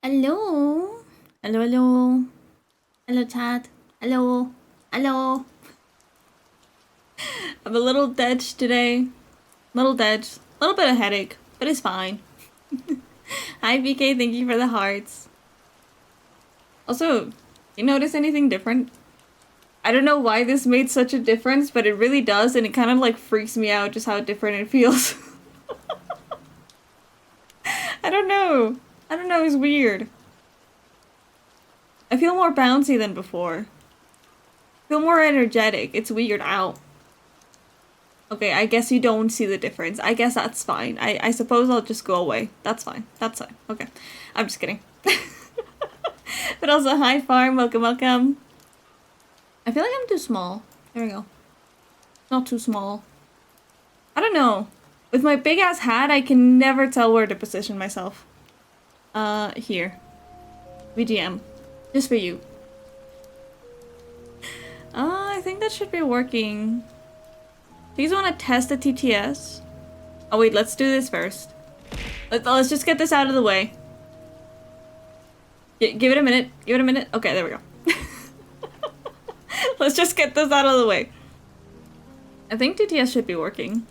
Hello? Hello, hello. Hello, chat. Hello. Hello. I'm a little dead today. Little dead. A little bit of headache, but it's fine. Hi, BK. Thank you for the hearts. Also, you notice anything different? I don't know why this made such a difference, but it really does, and it kind of like freaks me out just how different it feels. I don't know. I don't know, it's weird. I feel more bouncy than before. I feel more energetic. It's weird. Ow. Okay, I guess you don't see the difference. I guess that's fine. I suppose I'll just go away. That's fine. That's fine. Okay. I'm just kidding. But also, hi Farm. Welcome, welcome. I feel like I'm too small. There we go. Not too small. I don't know. With my big ass hat, I can never tell where to position myself. Here. VGM. Just for you. I think that should be working. Do you guys want to test the TTS? Oh wait, let's do this first. Let's just get this out of the way. Give it a minute. Give it a minute. Okay, there we go. Let's just get this out of the way. I think TTS should be working.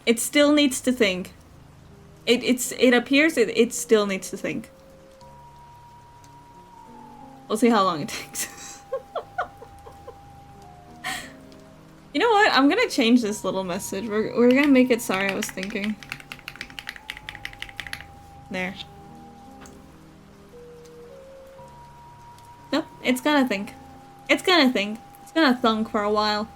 It still needs to think. It appears it still needs to think. We'll see how long it takes. You know what? I'm gonna change this little message. We're gonna make it sorry I was thinking. There. Nope, it's gonna think. It's gonna think. It's gonna thunk for a while.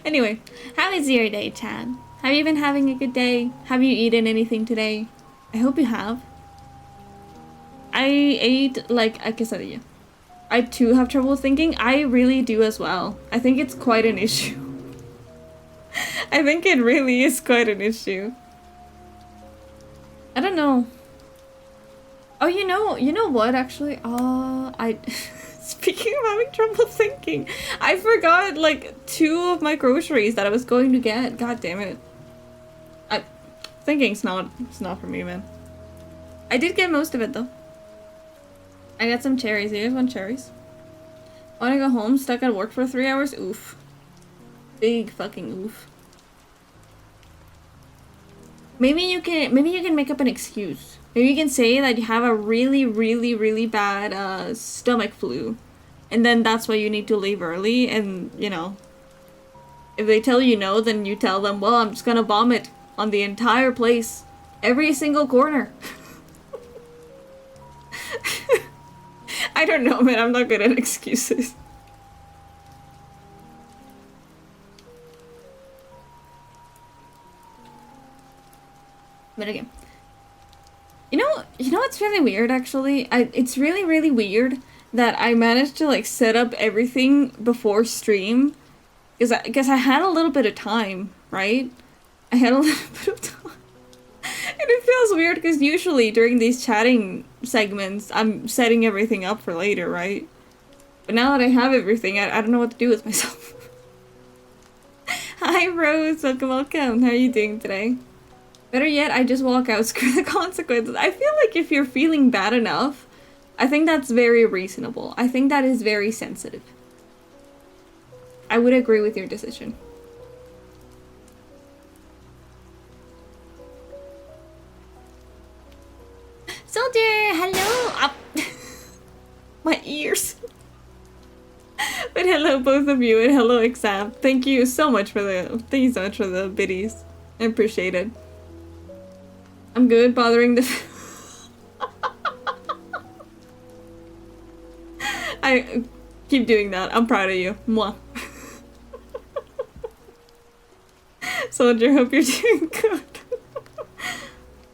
Anyway, how is your day, Chad? Have you been having a good day? Have you eaten anything today? I hope you have. I ate like a quesadilla. I too have trouble thinking. I really do as well. I think it's quite an issue. I think it really is quite an issue. I don't know. Oh, you know what actually? Speaking of having trouble thinking, I forgot like 2 of my groceries that I was going to get. God damn it. Thinking's it's not for me, man. I did get most of it though. I got some cherries. You guys want cherries? Wanna go home? Stuck at work for 3 hours? Oof. Big fucking oof. Maybe you can make up an excuse. Maybe you can say that you have a really bad stomach flu. And then that's why you need to leave early, and you know, if they tell you no, then you tell them, well, I'm just gonna vomit on the entire place. Every single corner. I don't know, man. I'm not good at excuses. But again, you know what's really weird actually? It's really weird that I managed to like set up everything before stream because I had a little bit of time, right? I had a little bit of time. And it feels weird because usually during these chatting segments, I'm setting everything up for later, right? But now that I have everything, I don't know what to do with myself. Hi, Rose. Welcome, welcome. How are you doing today? Better yet, I just walk out. Screw the consequences. I feel like if you're feeling bad enough, I think that's very reasonable. I think that is very sensitive. I would agree with your decision. Soldier, hello! My ears. But hello both of you, and hello Exam. Thank you so much for the biddies. I appreciate it. I'm good, bothering the I keep doing that. I'm proud of you. Mwah. Soldier, hope you're doing good.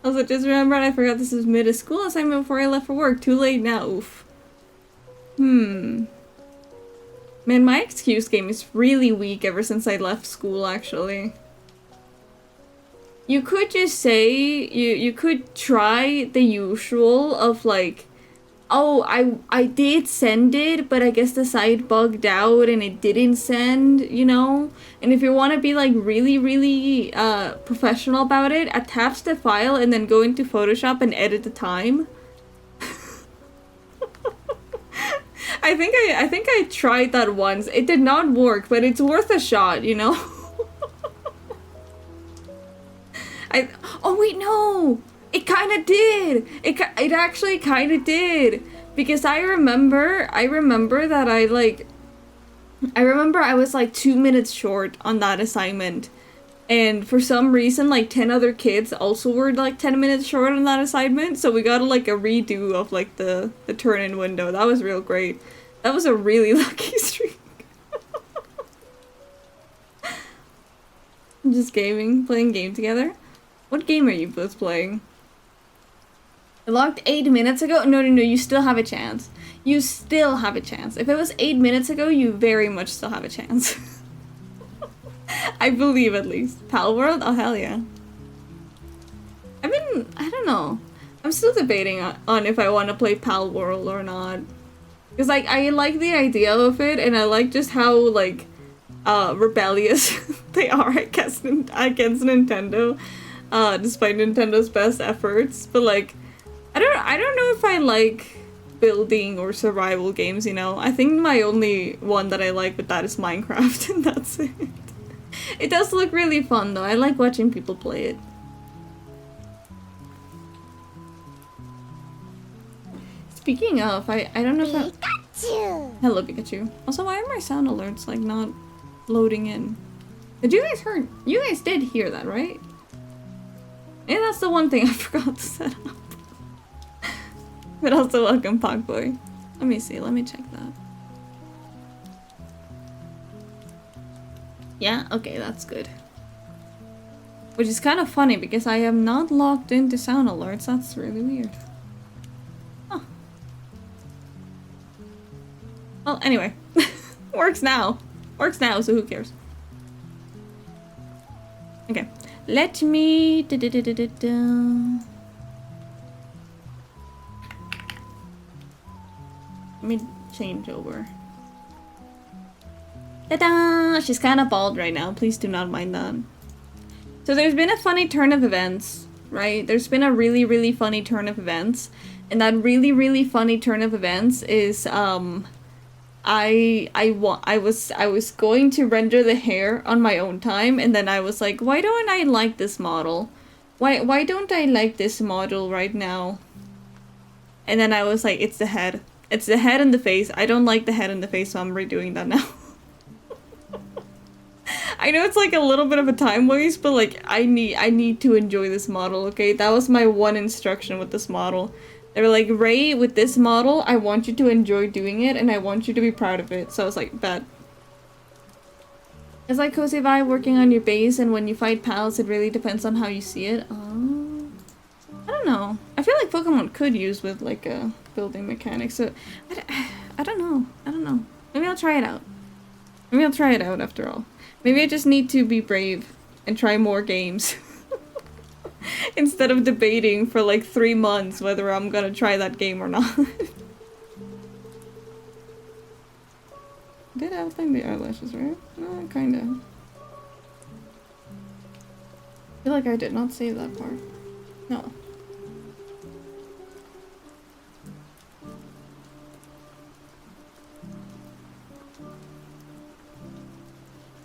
Also, just remembered I forgot this is mid-school assignment before I left for work. Too late now. Oof. Man, my excuse game is really weak ever since I left school, actually. You could just say, you could try the usual of, like, Oh, I did send it, but I guess the site bugged out and it didn't send, you know? And if you want to be like really professional about it, attach the file and then go into Photoshop and edit the time. I think I tried that once. It did not work, but it's worth a shot, you know? Oh wait, no! It kind of did! It actually kind of did! Because I remember that I remember I was like 2 minutes short on that assignment. And for some reason, like 10 other kids also were like 10 minutes short on that assignment. So we got like a redo of like the turn-in window. That was real great. That was a really lucky streak. Just playing game together. What game are you both playing? I logged 8 minutes ago? No, you still have a chance. You still have a chance. If it was 8 minutes ago, you very much still have a chance. I believe at least. Pal World? Oh, hell yeah. I don't know. I'm still debating on if I want to play Pal World or not. Because, like, I like the idea of it, and I like just how, like, rebellious they are against Nintendo. Despite Nintendo's best efforts. But, like, I don't know if I like building or survival games, you know? I think my only one that I like with that is Minecraft, and that's it. It does look really fun, though. I like watching people play it. Speaking of, I don't know if Pikachu! Hello, Pikachu. Also, why are my sound alerts, like, not loading in? Did you guys heard? You guys did hear that, right? Yeah, that's the one thing I forgot to set up. But also, welcome, Pogboy. Let me see, let me check that. Yeah, okay, that's good. Which is kind of funny because I am not logged into sound alerts. That's really weird. Huh. Well, anyway. Works now. Works now, so who cares? Okay. Let me... Let me change over. Ta-da! She's kind of bald right now. Please do not mind that. So there's been a funny turn of events, right? There's been a really funny turn of events. And that really funny turn of events is, I was going to render the hair on my own time, and then I was like, why don't I like this model? Why don't I like this model right now? And then I was like, it's the head. It's the head and the face. I don't like the head and the face, so I'm redoing that now. I know it's like a little bit of a time waste, but like I need to enjoy this model, okay? That was my one instruction with this model. They were like, Ray, with this model, I want you to enjoy doing it, and I want you to be proud of it. So I was like, bet. It's like Cozy Vibe working on your base, and when you fight pals, it really depends on how you see it. Oh, I don't know. I feel like Pokemon could use with like a building mechanic, so I don't know. I don't know. Maybe I'll try it out. Maybe I'll try it out after all. Maybe I just need to be brave and try more games. Instead of debating for like 3 months whether I'm gonna try that game or not. Did outline the eyelashes, right? No, kinda. I feel like I did not save that part. No.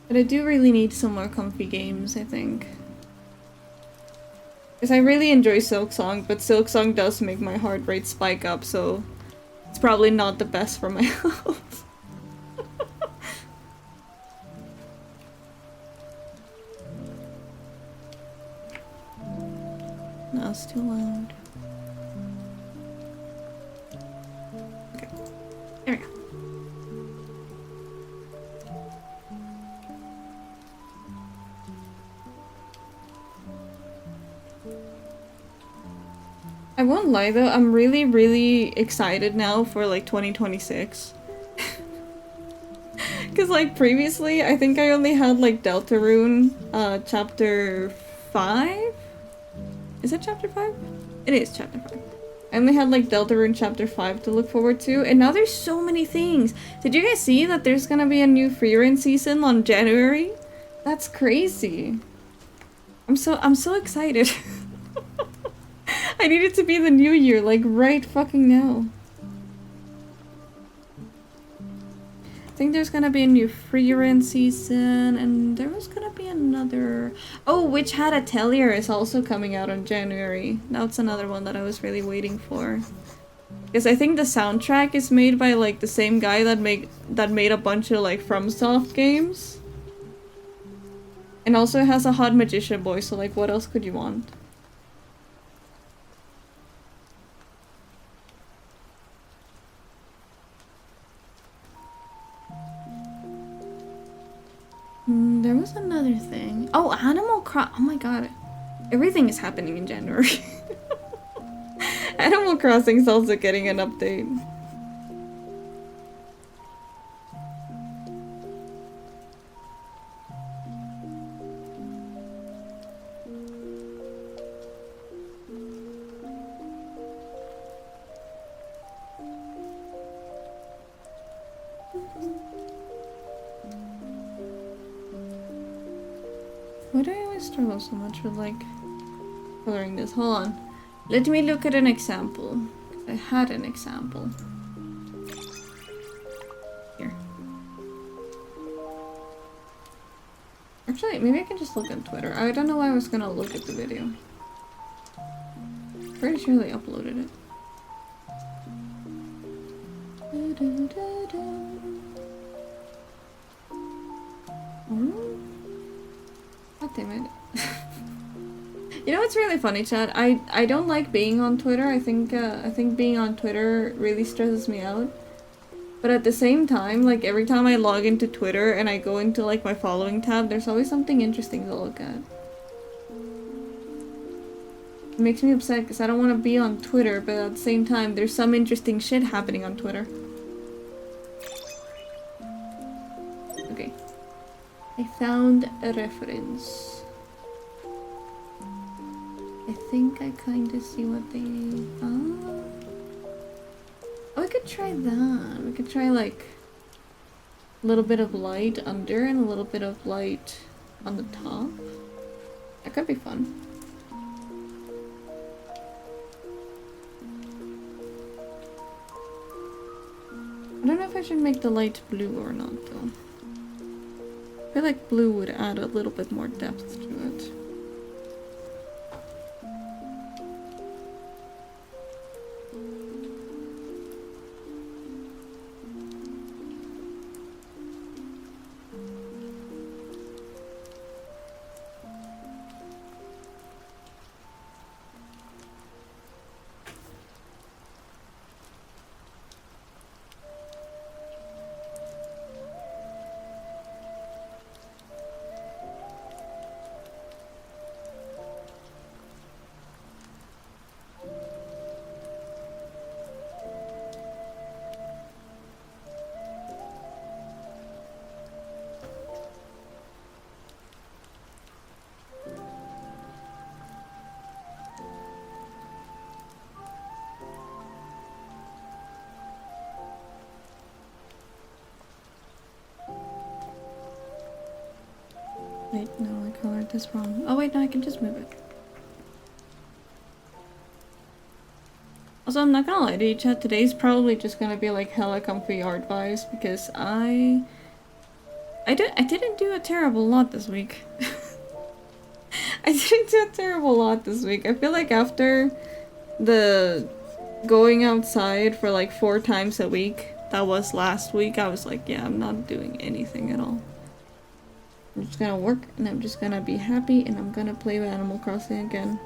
But I do really need some more comfy games, I think. Because I really enjoy Silksong, but Silksong does make my heart rate spike up, so it's probably not the best for my health. No, it's too loud. Okay. There we go. I won't lie though, I'm really excited now for like 2026. Cause like previously, I think I only had like Deltarune, chapter 5? Is it chapter 5? It is chapter 5. I only had like Deltarune Chapter 5 to look forward to, and now there's so many things. Did you guys see that there's gonna be a new Freerun season on January? That's crazy. I'm so excited. I need it to be the new year, like right fucking now. I think there's gonna be a new Freerun season, and there was gonna be another... Oh, Witch Hat Atelier is also coming out in January. That's another one that I was really waiting for. Because I think the soundtrack is made by like the same guy that made a bunch of like FromSoft games. And also has a hot magician voice, so like what else could you want? There was another thing. Oh, oh my god. Everything is happening in January. Animal Crossing's also getting an update. Why do I always struggle so much with like coloring this? Hold on. Let me look at an example. I had an example. Here. Actually, maybe I can just look on Twitter. I don't know why I was gonna look at the video. Pretty sure they uploaded it. God damn it. You know what's really funny, Chad? I don't like being on Twitter. I think being on Twitter really stresses me out. But at the same time, like every time I log into Twitter and I go into like my following tab, there's always something interesting to look at. It makes me upset because I don't want to be on Twitter, but at the same time, there's some interesting shit happening on Twitter. Okay. I found a reference. I think I kind of see what they... Oh, we could try that. We could try like a little bit of light under and a little bit of light on the top. That could be fun. I don't know if I should make the light blue or not though. I feel like blue would add a little bit more depth to it. Wait, no, I colored this wrong. Oh wait, no, I can just move it. Also, I'm not gonna lie to you, chat, today's probably just gonna be like hella comfy art vibes because I didn't do a terrible lot this week. I didn't do a terrible lot this week. I feel like after the going outside for like 4 times a week that was last week, I was like, yeah, I'm not doing anything at all. I'm just gonna work and I'm just gonna be happy and I'm gonna play Animal Crossing again.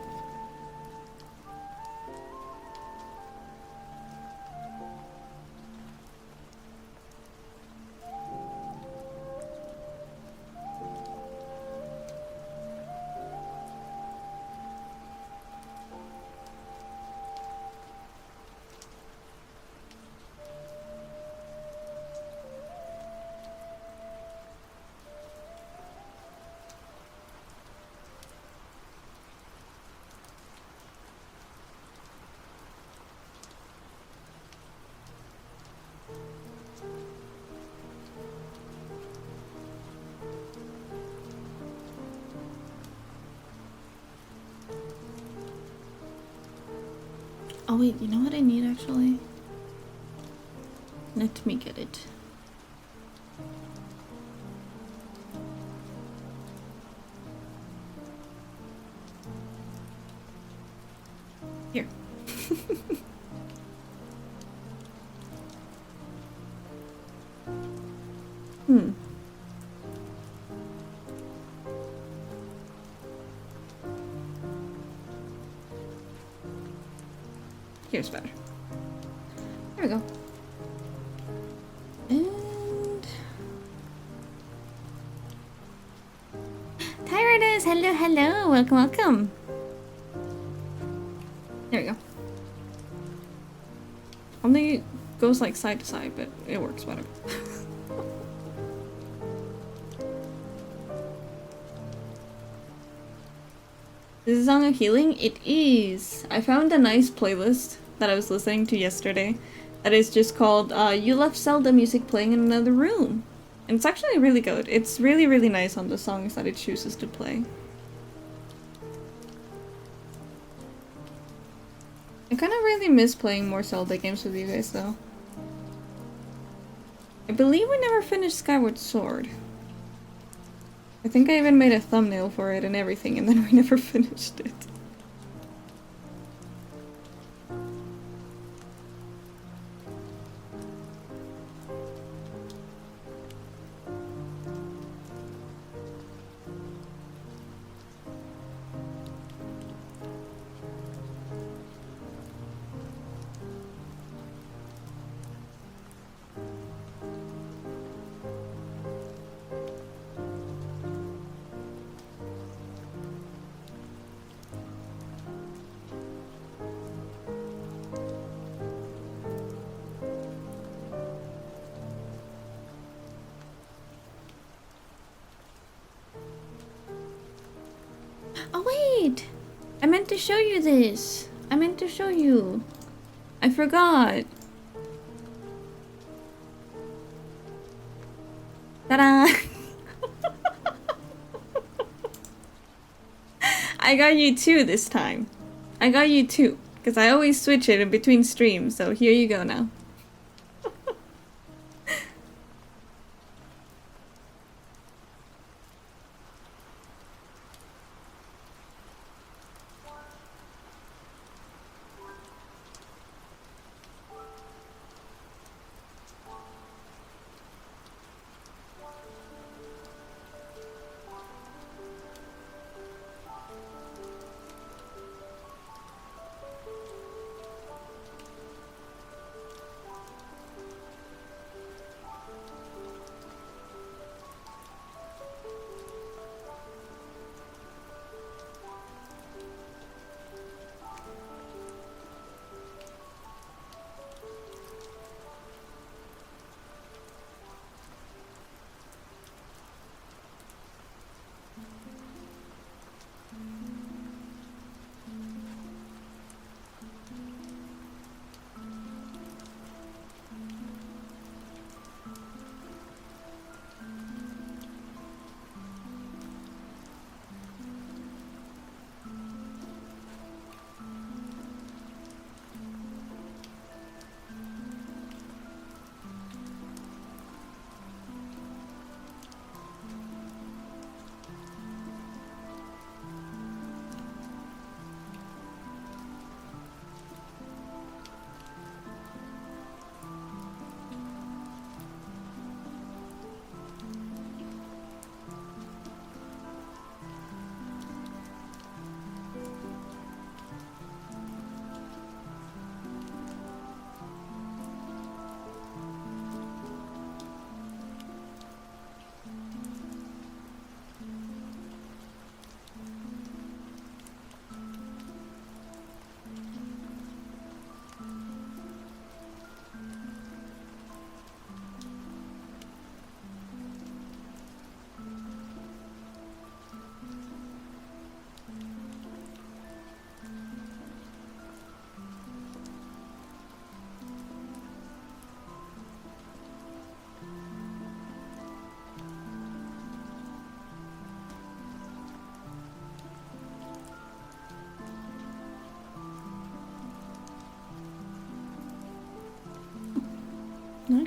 Oh wait, you know what I need actually? Let me get it. Here. Hmm. Here's better. There we go. And Tyrannus, hello, hello, welcome, welcome. There we go. Only goes like side to side, but it works better. This is a song of healing? It is. I found a nice playlist that I was listening to yesterday that is just called You Left Zelda Music Playing in Another Room. And it's actually really good. It's really, really nice on the songs that it chooses to play. I kind of really miss playing more Zelda games with you guys though. I believe we never finished Skyward Sword. I think I even made a thumbnail for it and everything, and then we never finished it. Oh wait! I meant to show you this! I meant to show you! I forgot! Ta-da! I got you two this time. I got you two. Because I always switch it in between streams, so here you go now.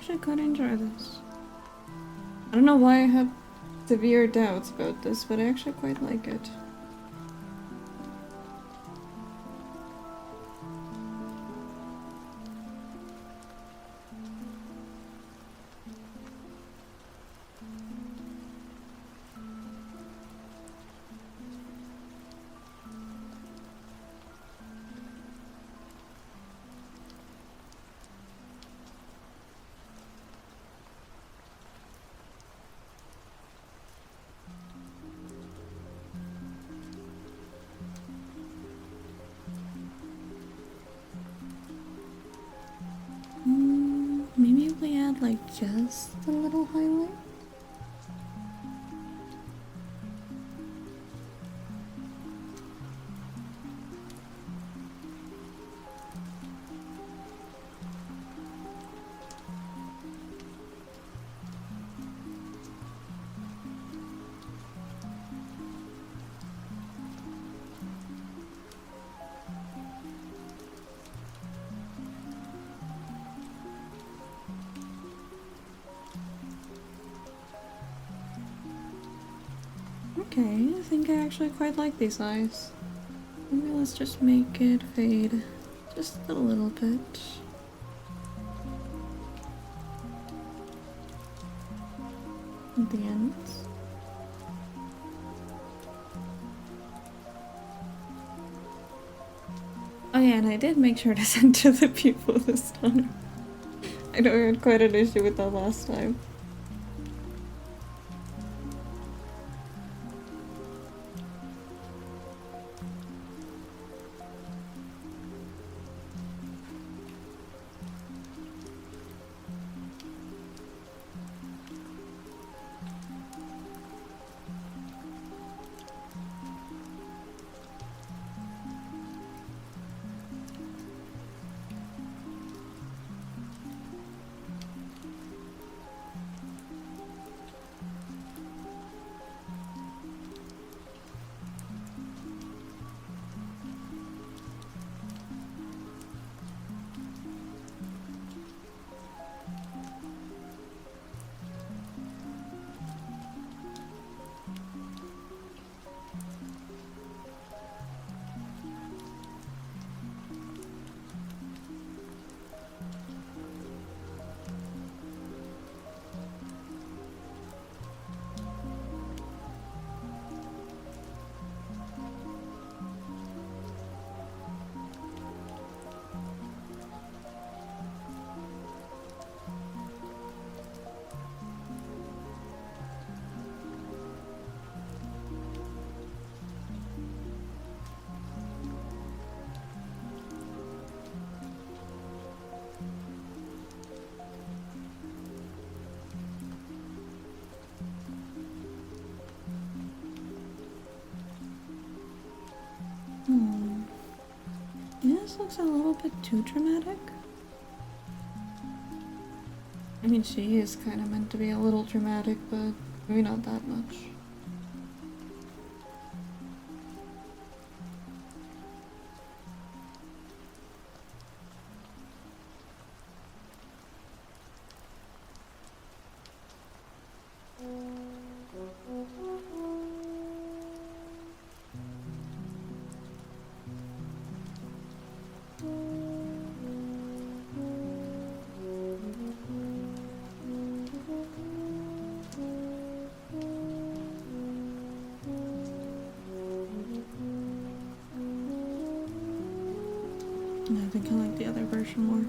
actually quite enjoy this. I don't know why I have severe doubts about this, but I actually quite like it. Maybe if we add like just a little highlight. Okay, I think I actually quite like these eyes. Maybe let's just make it fade just a little bit. At the end. Oh yeah, and I did make sure to center the pupil this time. I know I had quite an issue with that last time. This looks a little bit too dramatic. I mean, she is kind of meant to be a little dramatic, but maybe not that much. I think I like the other version more.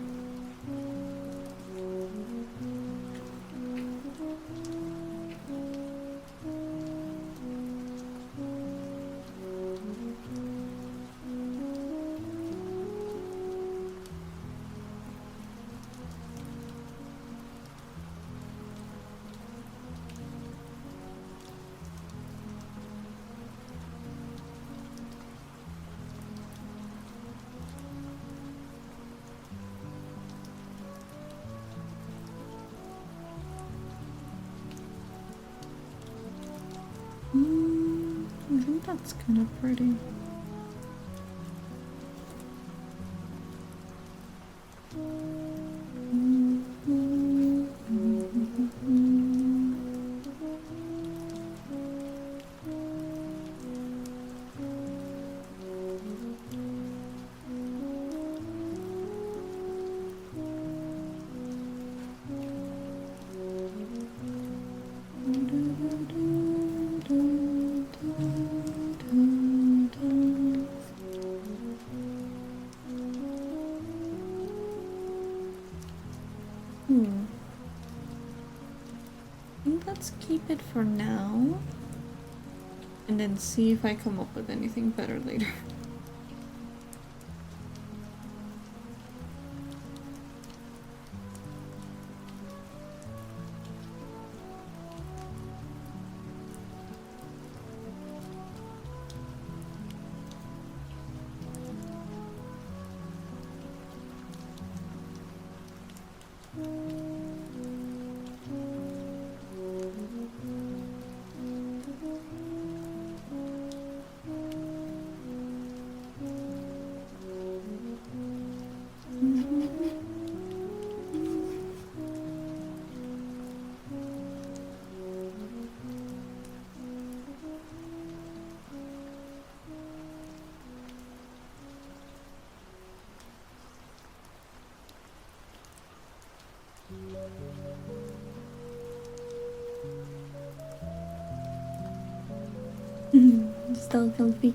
I think that's kind of pretty. keep it for now. And then see if I come up with anything better later. Still comfy.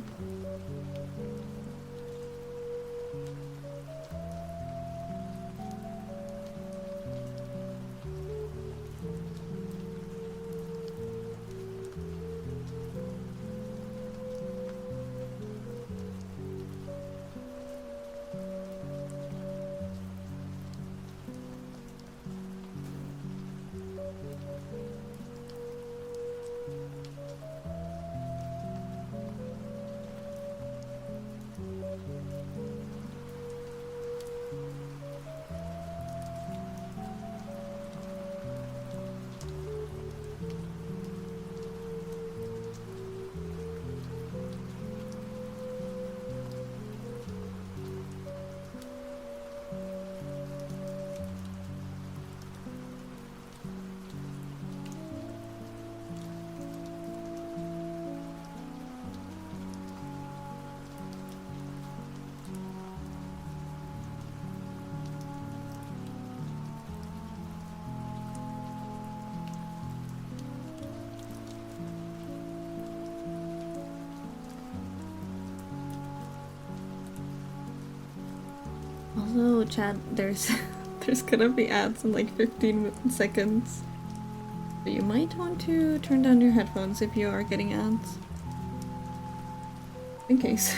Also, chat, there's gonna be ads in like 15 seconds. So you might want to turn down your headphones if you are getting ads. In case.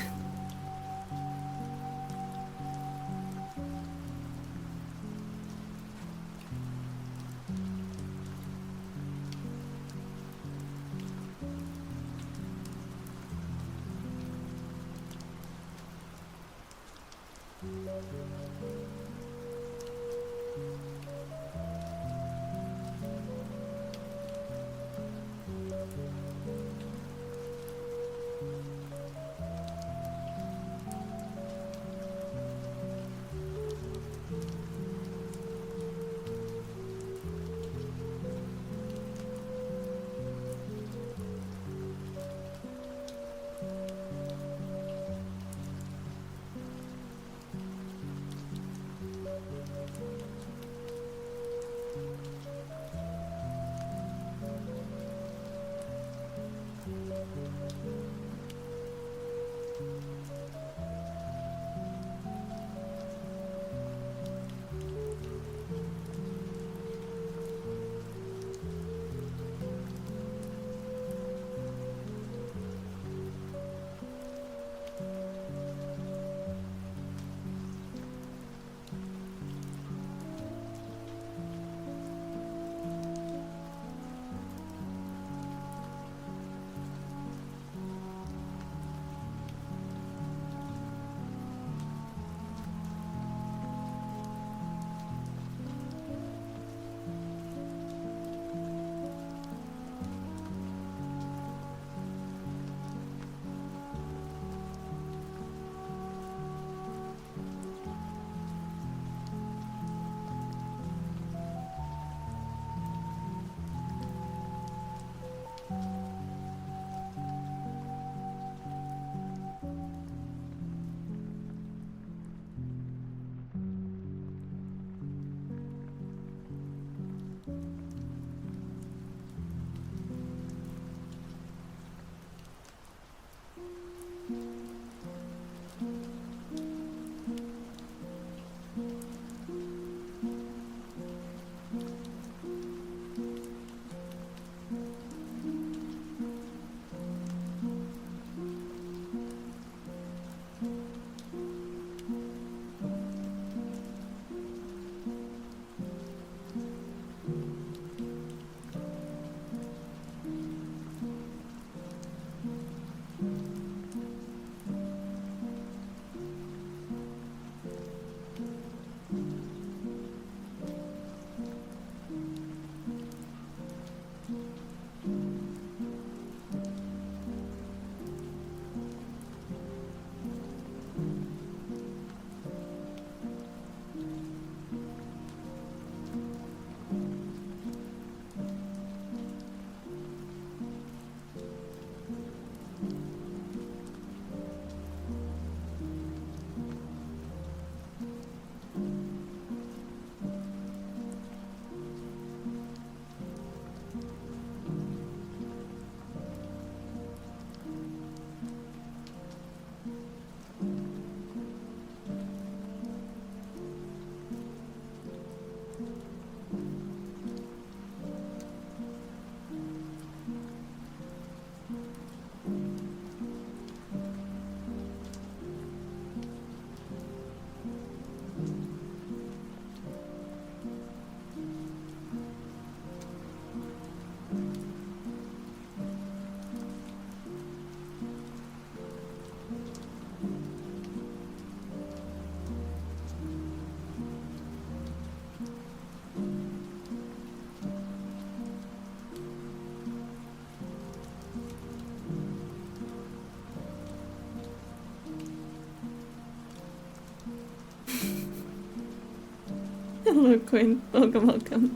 Hello, Quinn. Welcome, welcome.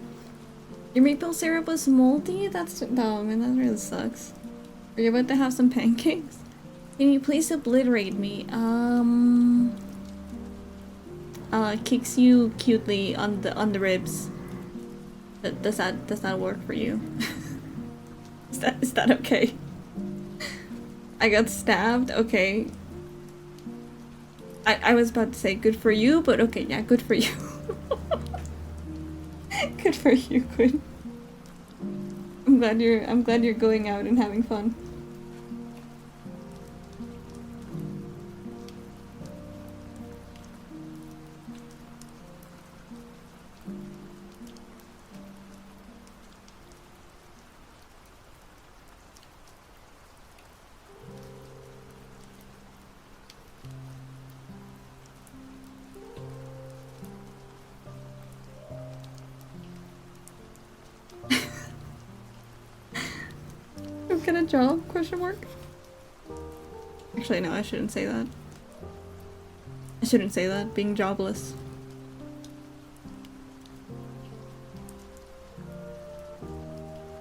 Your maple syrup was moldy? That's... Oh, man, that really sucks. Are you about to have some pancakes? Can you please obliterate me? Kicks you cutely on the ribs. Does that work for you? Is that okay? I got stabbed? Okay. I was about to say good for you, but okay, yeah, good for you. Good for you, Quinn. I'm glad you're going out and having fun. Get a job? Question mark? Actually, no, I shouldn't say that. I shouldn't say that. Being jobless.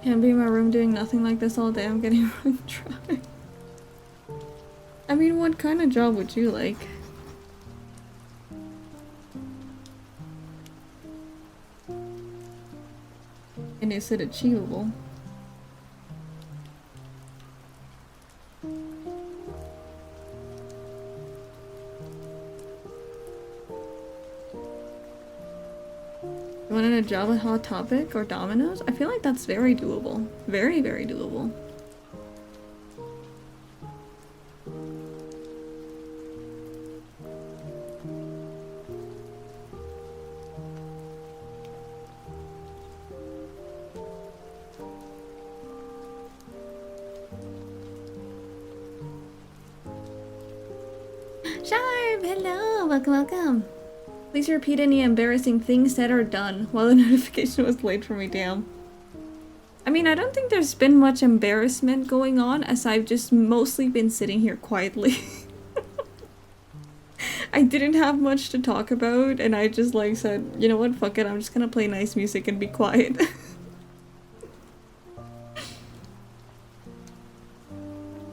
Can't be in my room doing nothing like this all day. I'm getting wrong dry. I mean, what kind of job would you like? And is it achievable? You wanted a job at Hot Topic or Domino's? I feel like that's very doable. Very, very doable. Sharp! Hello! Welcome, welcome! Please repeat any embarrassing things said or done while the notification was late for me, damn. I mean, I don't think there's been much embarrassment going on, as I've just mostly been sitting here quietly. I didn't have much to talk about, and I just like said, you know what, fuck it, I'm just gonna play nice music and be quiet.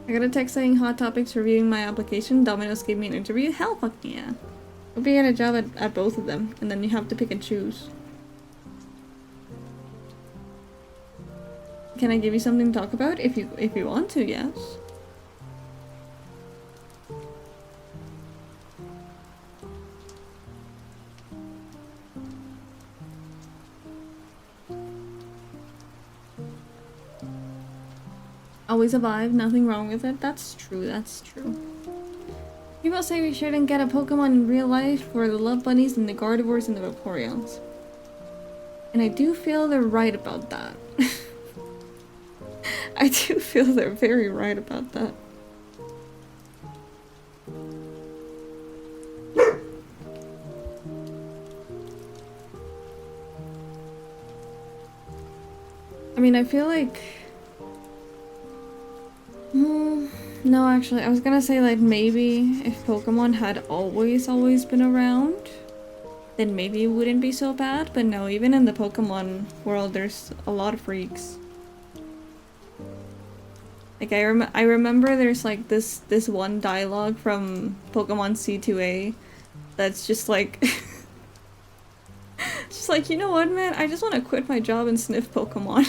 I got a text saying Hot Topics reviewing my application, Domino's gave me an interview, hell fuck yeah. Hope you get a job at both of them, and then you have to pick and choose. Can I give you something to talk about? If you want to, yes. Always a vibe, nothing wrong with it. That's true, that's true. People say we shouldn't get a Pokemon in real life for the Love Bunnies and the Gardevoirs and the Vaporeons. And I do feel they're right about that. I do feel they're very right about that. I mean, I feel like... No, actually, I was gonna say, like, maybe if Pokemon had always been around, then maybe it wouldn't be so bad, but no, even in the Pokemon world, there's a lot of freaks. Like, I remember there's, like, this one dialogue from Pokemon C2A that's just, like... just like, you know what, man? I just want to quit my job and sniff Pokemon.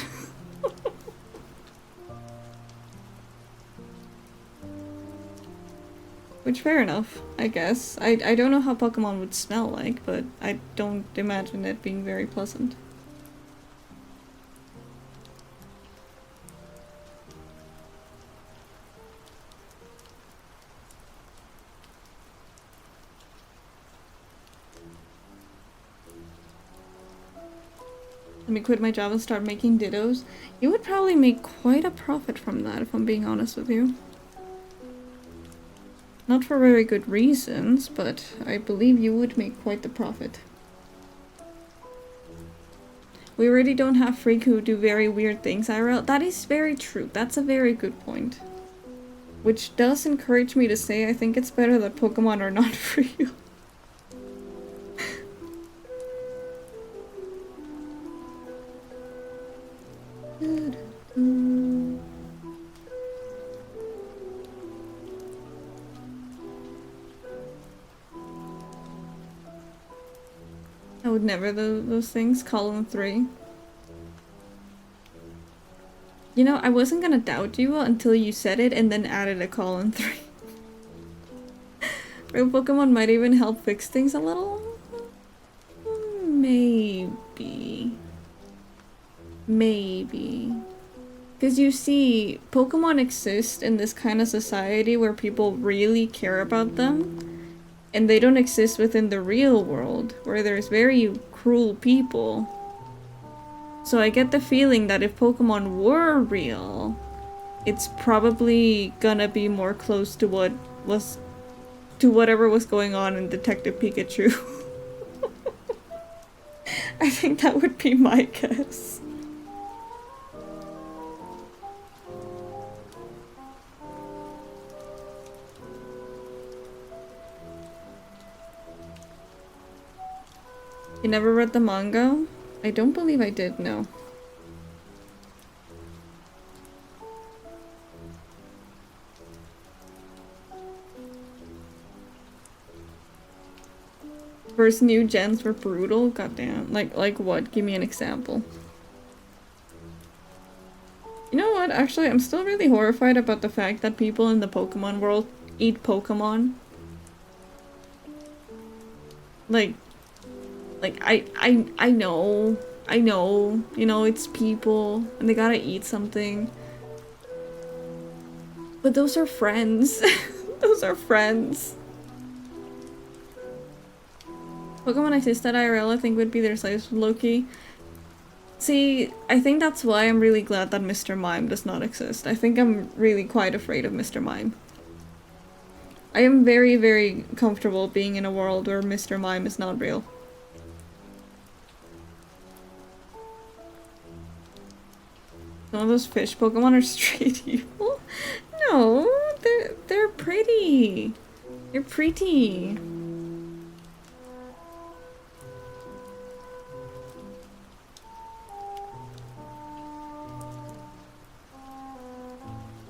Which, fair enough, I guess. I don't know how Pokemon would smell like, but I don't imagine it being very pleasant. Let me quit my job and start making Dittos. You would probably make quite a profit from that, if I'm being honest with you. Not for very good reasons, but I believe you would make quite the profit. We already don't have freak who do very weird things, IRL. That is very true. That's a very good point. Which does encourage me to say I think it's better that Pokemon are not real. would never those things. Column 3. You know, I wasn't gonna doubt you until you said it and then added a column 3. Real Pokemon might even help fix things a little? Maybe. Maybe. Because you see, Pokemon exist in this kind of society where people really care about them, and they don't exist within the real world, where there's very cruel people. So I get the feeling that if Pokemon were real, it's probably gonna be more close to whatever was going on in Detective Pikachu. I think that would be my guess. You never read the manga? I don't believe I did, no. First new gens were brutal? Goddamn. Like what? Give me an example. You know what? Actually, I'm still really horrified about the fact that people in the Pokemon world eat Pokemon. Like I know, you know, it's people and they gotta eat something. But those are friends. Those are friends. Pokemon existed IRL, I think would be their slaves with Loki. See, I think that's why I'm really glad that Mr. Mime does not exist. I think I'm really quite afraid of Mr. Mime. I am very, very comfortable being in a world where Mr. Mime is not real. Some of those fish Pokemon are straight evil? No, they're pretty. They're pretty.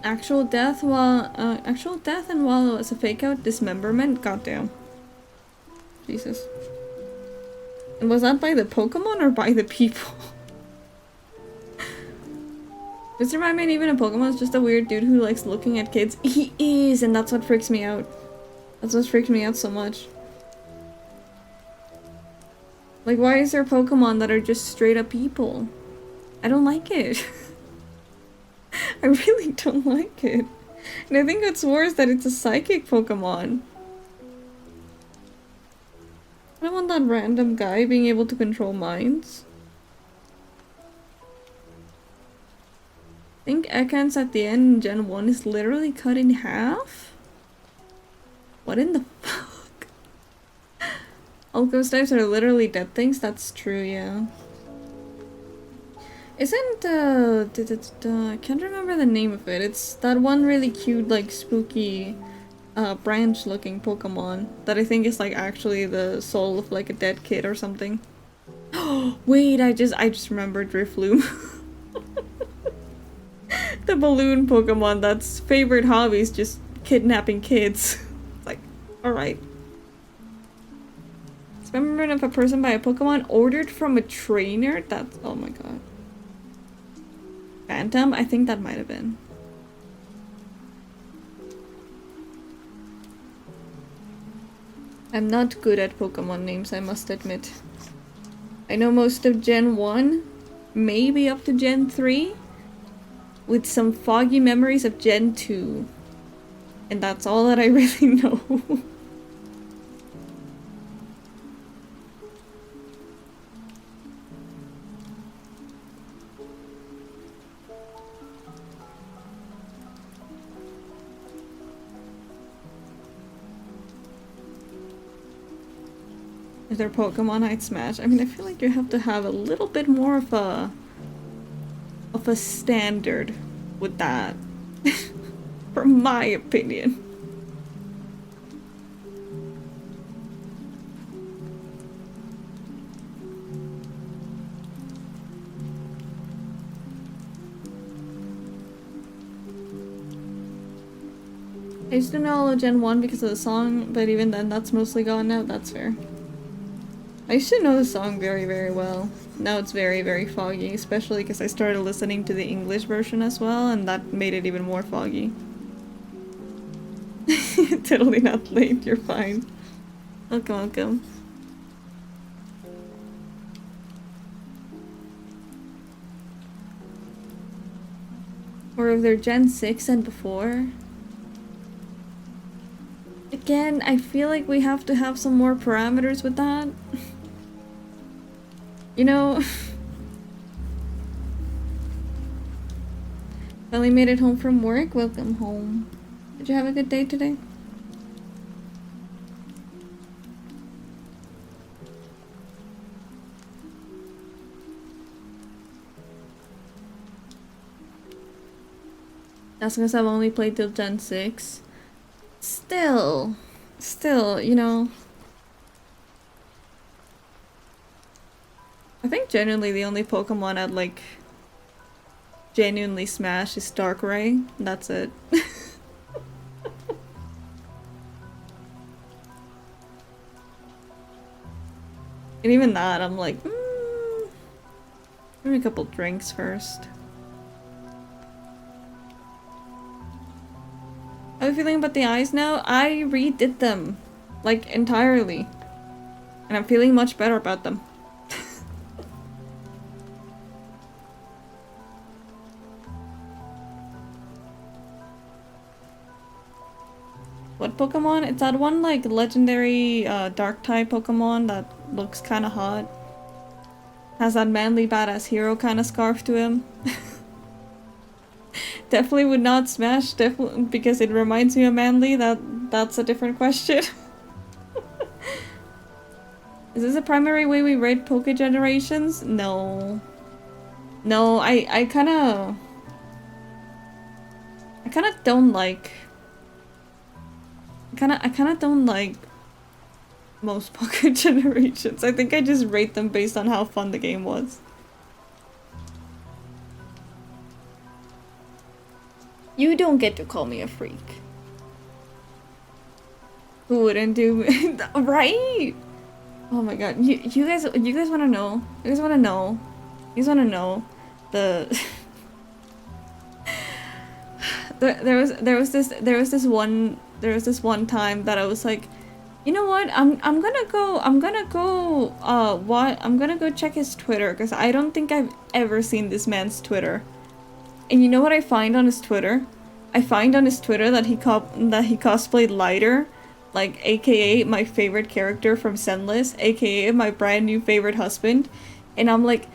Actual death and while it was a fake out dismemberment? Goddamn. Jesus. And was that by the Pokemon or by the people? Mr. Mime ain't even a Pokemon, it's just a weird dude who likes looking at kids. He is, and that's what freaks me out. That's what freaks me out so much. Like, why is there Pokemon that are just straight up people? I don't like it. I really don't like it. And I think what's worse that it's a psychic Pokemon. I don't want that random guy being able to control minds. I think Ekans at the end in Gen 1 is literally cut in half? What in the fuck? All ghost types are literally dead things? That's true, yeah. Isn't, I can't remember the name of it. It's that one really cute, like, spooky, branch-looking Pokemon that I think is, like, actually the soul of, like, a dead kid or something. Wait, I just remembered Drifloom. The balloon Pokemon that's favorite hobby is just kidnapping kids. Like, alright. Dismemberment of a person by a Pokemon ordered from a trainer? That's, oh my god. Phantom? I think that might have been. I'm not good at Pokemon names, I must admit. I know most of Gen 1, maybe up to Gen 3, with some foggy memories of Gen 2. And that's all that I really know. Is there Pokemon I'd smash? I mean, I feel like you have to have a little bit more of a standard with that. From my opinion. I used to know Gen 1 because of the song, but even then that's mostly gone now, that's fair. I used to know the song very, very well. Now it's very, very foggy, especially because I started listening to the English version as well, and that made it even more foggy. Totally not late, you're fine. Welcome, welcome. Or if they're Gen 6 and before. Again, I feel like we have to have some more parameters with that. You know? Finally made it home from work. Welcome home. Did you have a good day today? That's because I've only played till Gen 6. Still, you know. I think genuinely the only Pokemon I'd like genuinely smash is Darkrai. That's it. And even that, I'm like, give me a couple drinks first. How are you feeling about the eyes now? I redid them, like, entirely. And I'm feeling much better about them. What Pokemon? It's that one, like, legendary dark-type Pokemon that looks kinda hot. Has that manly badass hero kinda scarf to him. Definitely would not smash, definitely, because it reminds me of manly. That's a different question. Is this a primary way we rate Poke Generations? No. No, I kinda don't like... I kinda don't like most Poke Generations. I think I just rate them based on how fun the game was. You don't get to call me a freak. Who wouldn't do right? Oh my god, you guys wanna know? You guys wanna know? You guys wanna know the there was this one time that I was like, you know what? I'm gonna go check his Twitter because I don't think I've ever seen this man's Twitter. And you know what I find on his Twitter? I find on his Twitter that he cosplayed Lighter, like aka my favorite character from Zenless, aka my brand new favorite husband, and I'm like,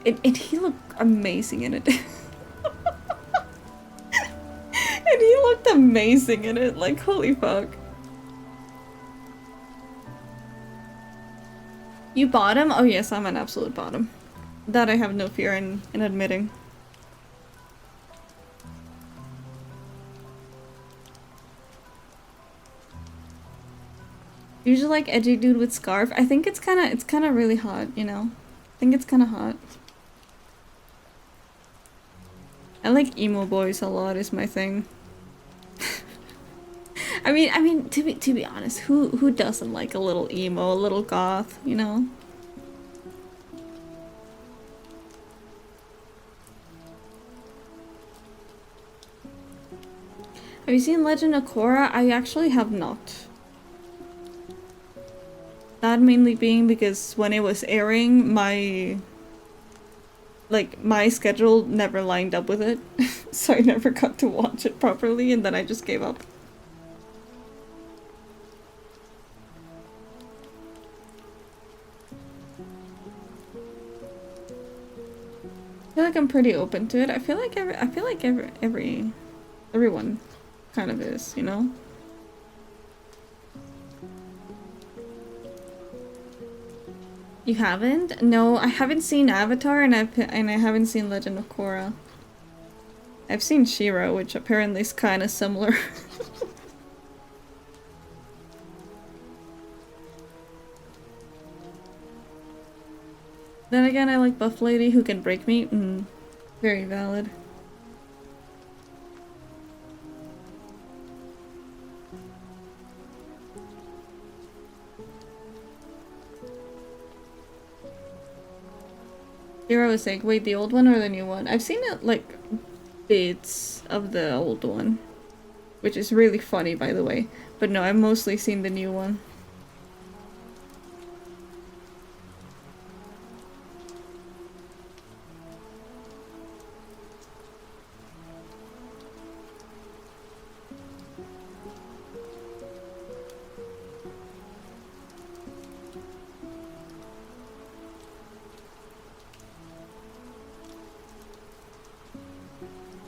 he looked amazing in it. And he looked amazing in it, like holy fuck. You bottom? Oh yes, I'm an absolute bottom. That I have no fear in admitting. Usually like edgy dude with scarf. I think it's kinda really hot, you know? I think it's kinda hot. I like emo boys a lot is my thing. I mean to be honest, who doesn't like a little emo, a little goth, you know? Have you seen Legend of Korra? I actually have not. That mainly being because when it was airing, my schedule never lined up with it. So I never got to watch it properly and then I just gave up. I feel like I'm pretty open to it. I feel like everyone kind of is, you know? You haven't? No, I haven't seen Avatar and I haven't seen Legend of Korra. I've seen She-Ra, which apparently is kind of similar. Then again, I like Buff Lady who can break me. Very valid. Zero was like, wait, the old one or the new one? I've seen it, like, bits of the old one. Which is really funny, by the way. But no, I've mostly seen the new one.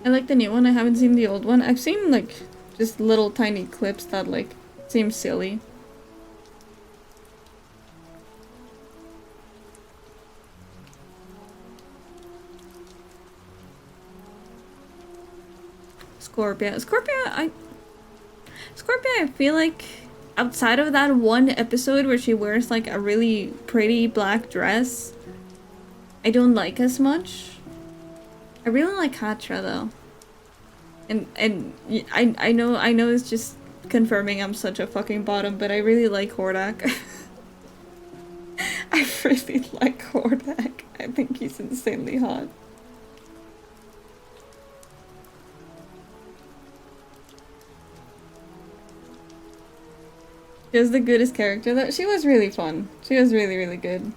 I like the new one, I haven't seen the old one. I've seen, like, just little tiny clips that, like, seem silly. Scorpia. Scorpia, I feel like outside of that one episode where she wears, like, a really pretty black dress, I don't like as much. I really like Katra though. And I know it's just confirming I'm such a fucking bottom, but I really like Hordak. I really like Hordak. I think he's insanely hot. She was the goodest character though. She was really fun. She was really, really good.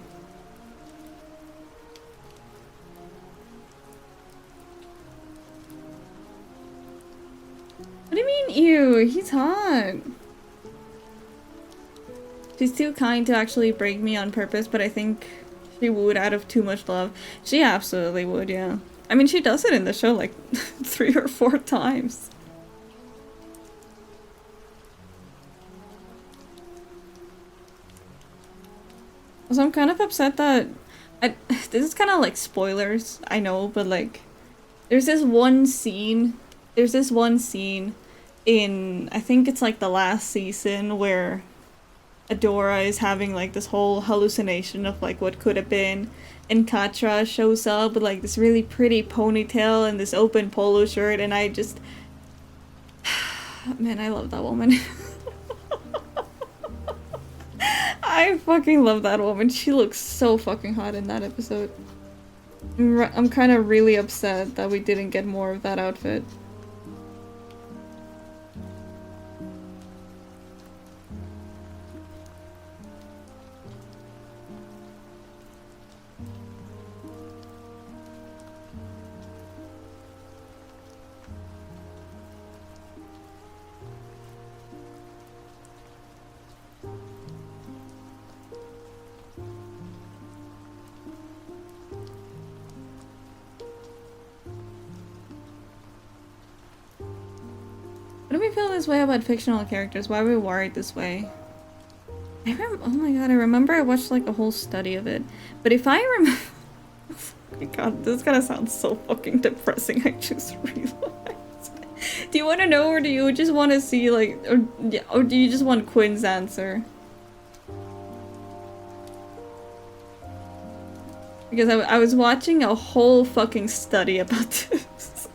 What do you mean, ew? He's hot. She's too kind to actually break me on purpose, but I think she would out of too much love. She absolutely would, yeah. I mean, she does it in the show like 3 or 4 times. So I'm kind of upset that... this is kind of like spoilers, I know, but like... There's this one scene in... I think it's like the last season where Adora is having like this whole hallucination of like what could have been, and Katra shows up with like this really pretty ponytail and this open polo shirt, and I just... Man, I love that woman. I fucking love that woman. She looks so fucking hot in that episode. I'm kind of really upset that we didn't get more of that outfit. Why do we feel this way about fictional characters? Why are we worried this way? Oh my god, I remember I watched like a whole study of it. But if I remember... Oh my god, this is gonna sound so fucking depressing, I just realized. Do you want to know, or do you just want to see like... Or do you just want Quinn's answer? Because I was watching a whole fucking study about this.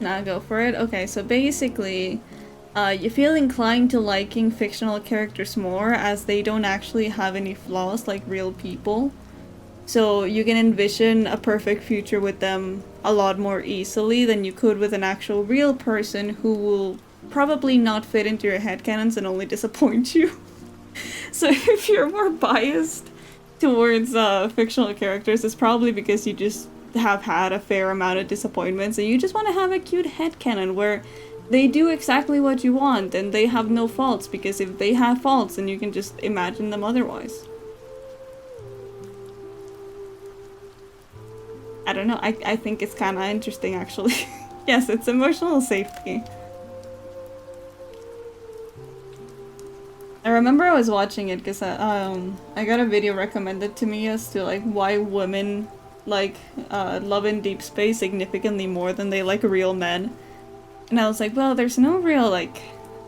Nah, go for it. Okay, so basically, you feel inclined to liking fictional characters more as they don't actually have any flaws like real people. So you can envision a perfect future with them a lot more easily than you could with an actual real person who will probably not fit into your headcanons and only disappoint you. So if you're more biased towards fictional characters, it's probably because you just have had a fair amount of disappointments and you just want to have a cute headcanon where they do exactly what you want and they have no faults, because if they have faults then you can just imagine them otherwise. I don't know, I think it's kind of interesting actually. Yes, it's emotional safety. I remember I was watching it because I got a video recommended to me as to like why women like Love in Deep Space significantly more than they like real men. And I was like, well, there's no real like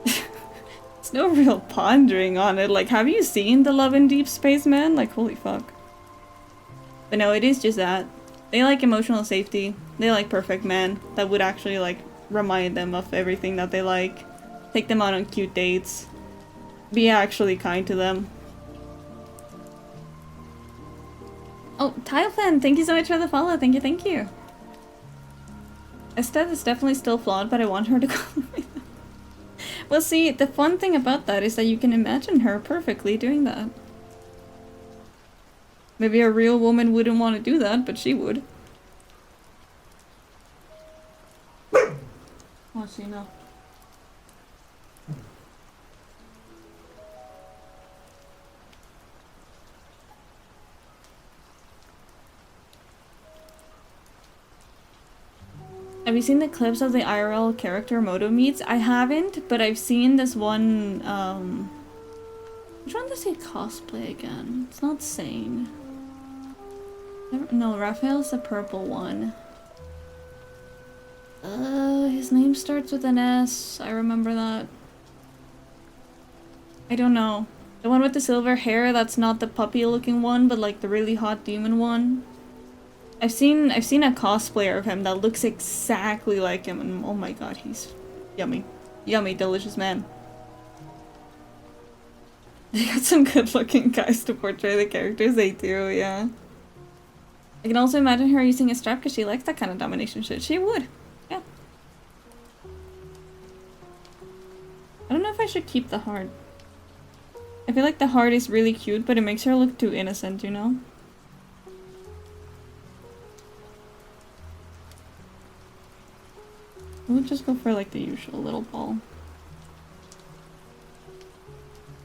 there's no real pondering on it. Like, have you seen the Love in Deep Space, man? Like, holy fuck. But no, it is just that. They like emotional safety. They like perfect men that would actually like remind them of everything that they like. Take them out on cute dates. Be actually kind to them. Oh, Tile Fan, thank you so much for the follow. Thank you, thank you. Esteth is definitely still flawed, but I want her to call me that. Well, see, the fun thing about that is that you can imagine her perfectly doing that. Maybe a real woman wouldn't want to do that, but she would. Oh, see, no. Have you seen the clips of the IRL character Moto meets? I haven't, but I've seen this one, which one does he cosplay again? It's not Sane. No, Raphael's the purple one. His name starts with an S. I remember that. I don't know. The one with the silver hair, that's not the puppy looking one, but like the really hot demon one. I've seen a cosplayer of him that looks exactly like him, and oh my god, he's yummy. Yummy, delicious man. They got some good looking guys to portray the characters, they do, yeah. I can also imagine her using a strap because she likes that kind of domination shit. She would. Yeah. I don't know if I should keep the heart. I feel like the heart is really cute, but it makes her look too innocent, you know? We'll just go for like the usual little ball.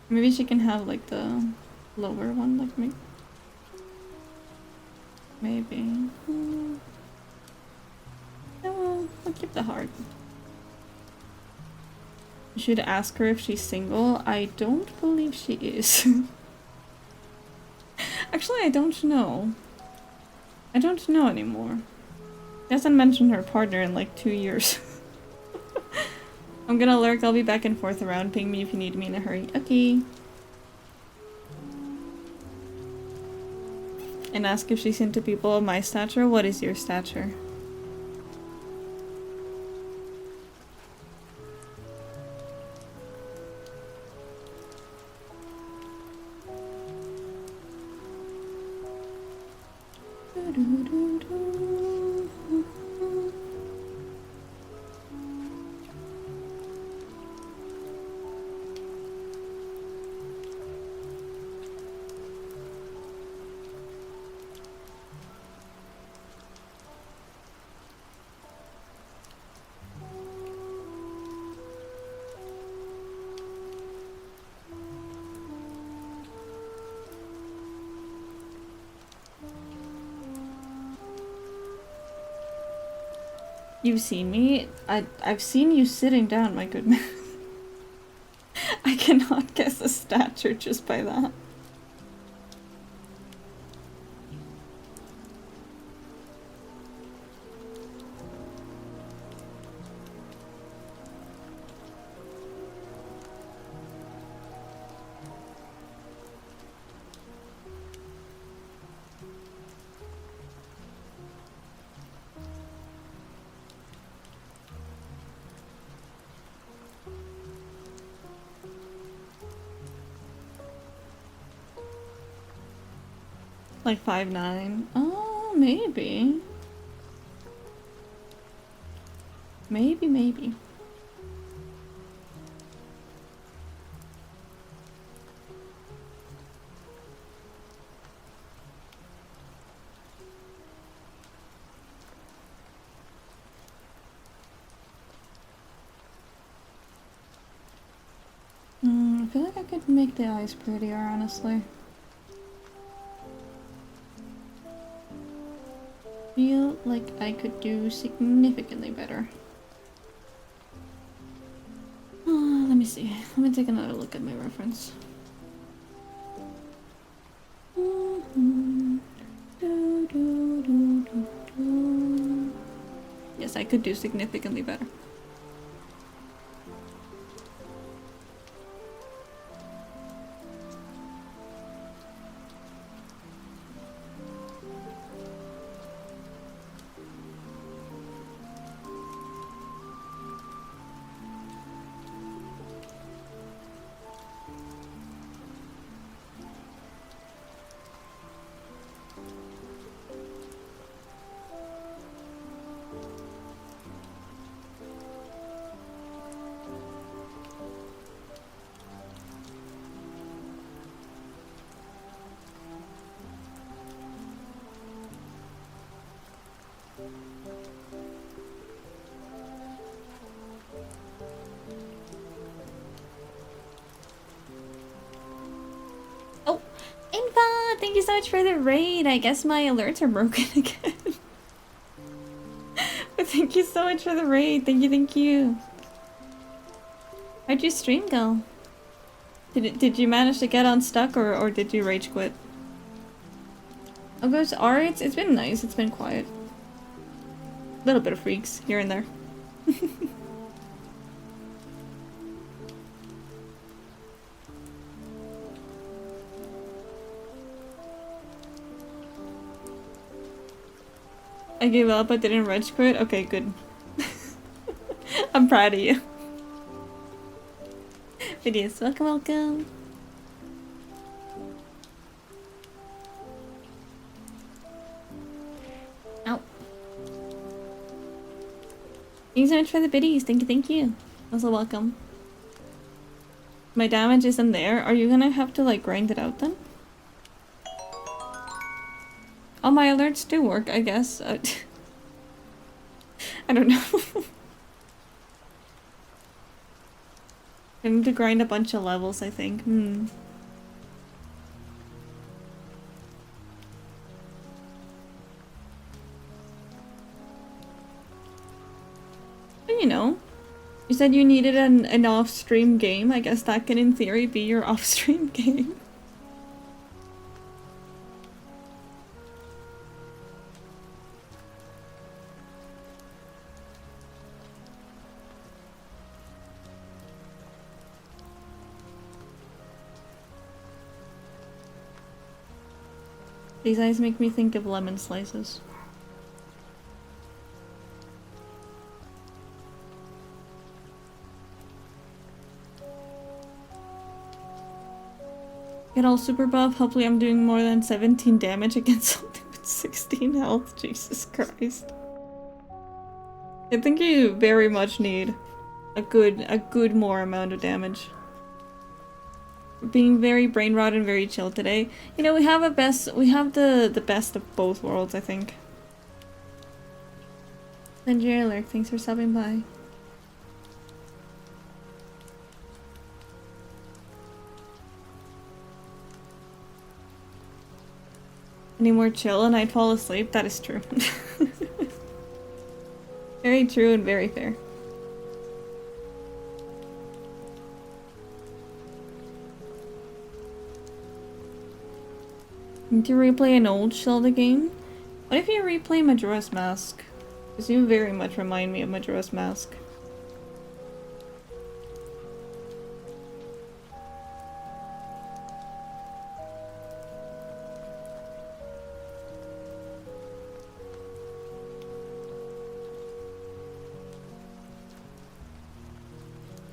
Maybe she can have like the lower one like me. Maybe. No, I'll keep the heart. You should ask her if she's single. I don't believe she is. Actually, I don't know. I don't know anymore. She hasn't mentioned her partner in like 2 years. I'm gonna lurk. I'll be back and forth around. Ping me if you need me in a hurry. Okay. And ask if she's into people of my stature. What is your stature? You've seen me? I've seen you sitting down, my good man. I cannot guess a stature just by that. Like 5'9". Oh, maybe. Maybe. I feel like I could make the eyes prettier, honestly. Feel like I could do significantly better. Let me see. Let me take another look at my reference. Yes, I could do significantly better. thank you so much for the raid. I guess my alerts are broken again. But thank you so much for the raid. Thank you, thank you. How'd your stream go? Did you manage to get unstuck or did you rage quit? Oh gosh, alright, it's been nice, it's been quiet. A little bit of freaks here and there. I gave up, I didn't rage quit? Okay, good. I'm proud of you. Videos, welcome, welcome. Ow. Thanks so much for the biddies, thank you, thank you. Also welcome. My damage isn't there, are you gonna have to like grind it out then? Oh, my alerts do work, I guess. I don't know. I need to grind a bunch of levels, I think. But you know, you said you needed an off-stream game. I guess that can, in theory, be your off-stream game. These eyes make me think of lemon slices. Get all super buff. Hopefully I'm doing more than 17 damage against something with 16 health. Jesus Christ. I think you very much need a good more amount of damage. Being very brain rot and very chill today. You know, we have the best of both worlds, I think. Nigeria Lurk, thanks for stopping by. Any more chill and I'd fall asleep? That is true. Very true and very fair. Need to replay an old Zelda game? What if you replay Majora's Mask? Because you very much remind me of Majora's Mask.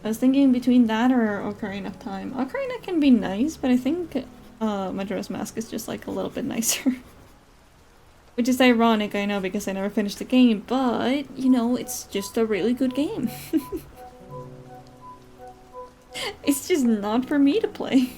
I was thinking between that or Ocarina of Time. Ocarina can be nice, but I think Majora's Mask is just like a little bit nicer. Which is ironic, I know, because I never finished the game, but, you know, it's just a really good game. It's just not for me to play.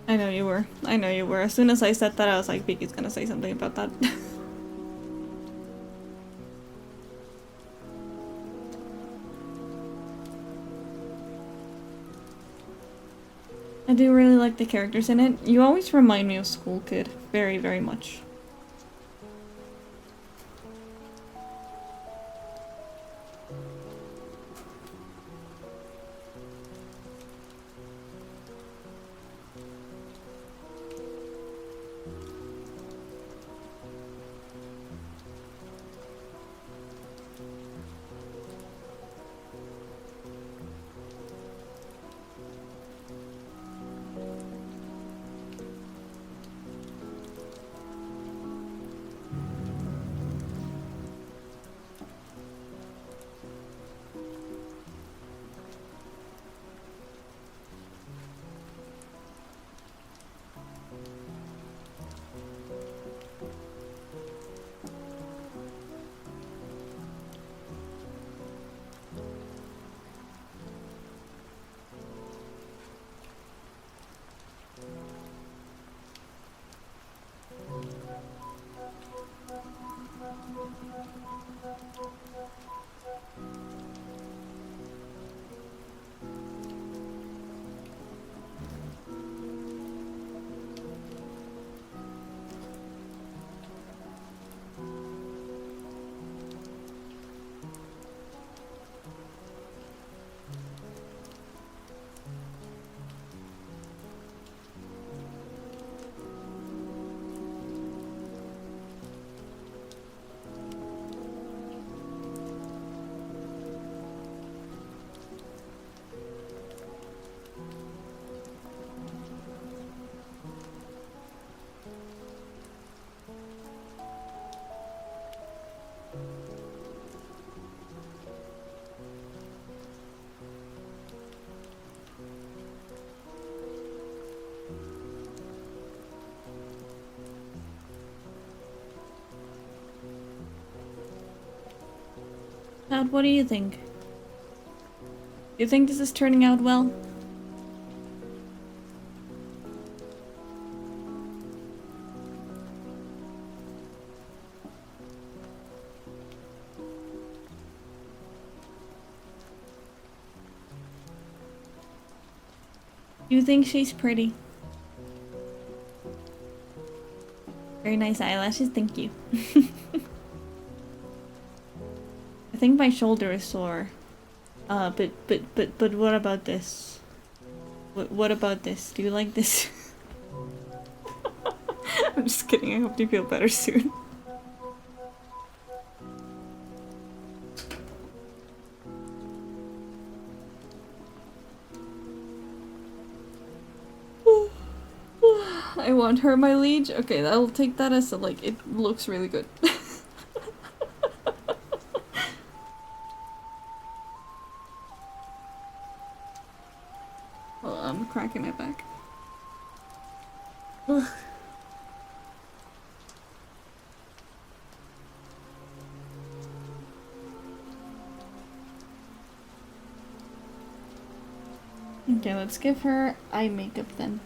I know you were. I know you were. As soon as I said that, I was like, Vicky's gonna say something about that. I do really like the characters in it. You always remind me of School Kid. Very, very much. Cloud, what do you think? Do you think this is turning out well? You think she's pretty? Very nice eyelashes, thank you. I think my shoulder is sore. But what about this? What about this? Do you like this? I'm just kidding, I hope you feel better soon. I want her, my liege. Okay, I'll take that as a, like, it looks really good. Well, I'm cracking my back. Ugh. Okay, let's give her eye makeup then.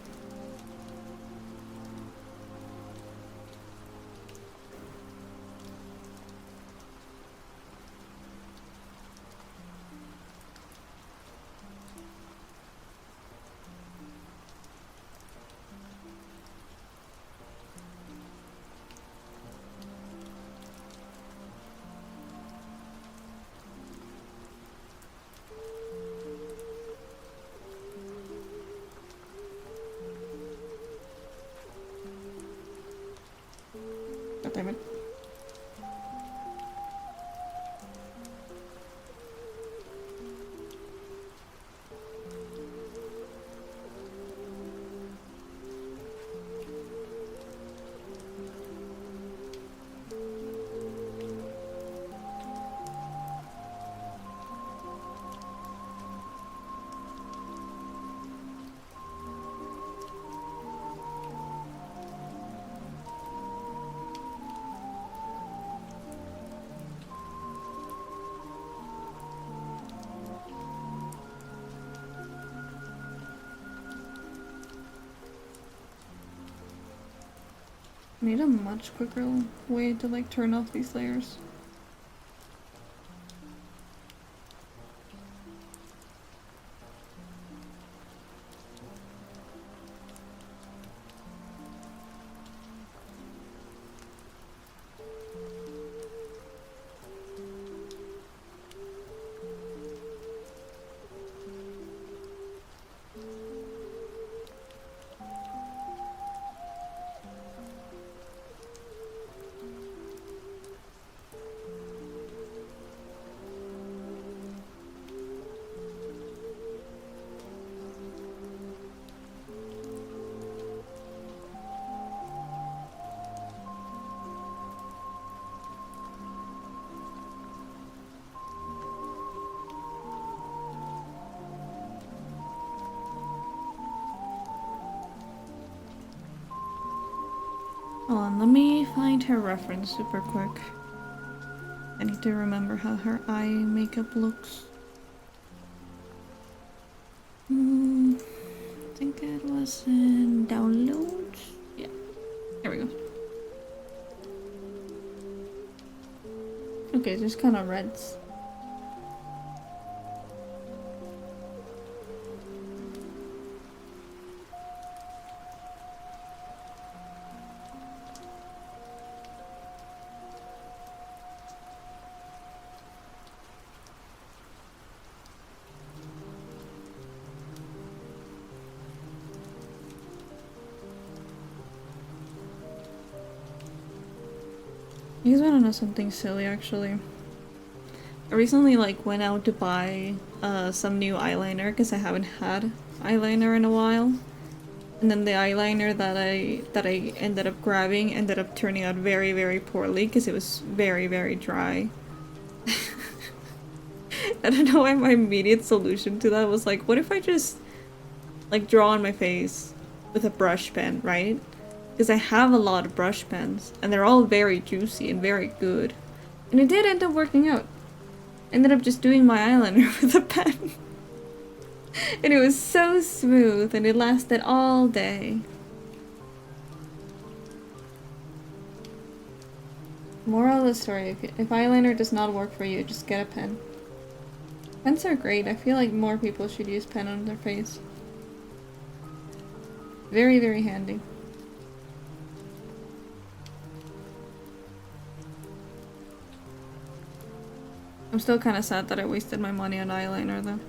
God damn it. I need a much quicker way to like turn off these layers. Hold on, let me find her reference super quick. I need to remember how her eye makeup looks. I think it was in downloads. Yeah, there we go. Okay, just kind of reds. You guys wanna know something silly actually? I recently like went out to buy some new eyeliner because I haven't had eyeliner in a while. And then the eyeliner that I ended up grabbing ended up turning out very, very poorly because it was very, very dry. I don't know why my immediate solution to that was like, what if I just like draw on my face with a brush pen, right? Because I have a lot of brush pens and they're all very juicy and very good. And it did end up working out. Ended up just doing my eyeliner with a pen. And it was so smooth and it lasted all day. Moral of the story, if eyeliner does not work for you, just get a pen. Pens are great. I feel like more people should use pen on their face. Very, very handy. I'm still kind of sad that I wasted my money on eyeliner though.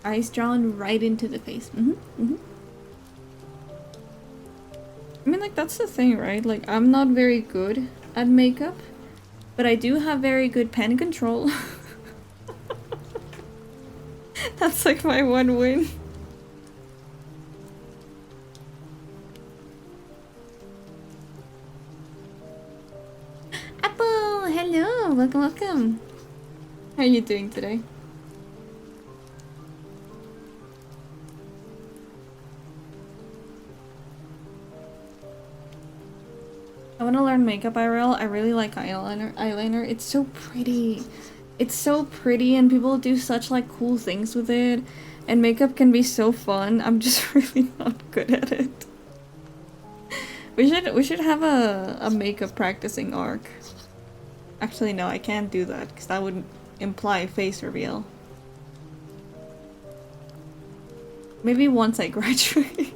Eyes drawn right into the face. I mean, like, that's the thing, right? Like, I'm not very good at makeup, but I do have very good pen control. That's like my one win. Apple! Hello! Welcome, welcome! How are you doing today? I want to learn makeup IRL. I really like eyeliner. It's so pretty. It's so pretty and people do such like cool things with it. And makeup can be so fun. I'm just really not good at it. We should have a makeup practicing arc. Actually no, I can't do that because that would imply face reveal. Maybe once I graduate.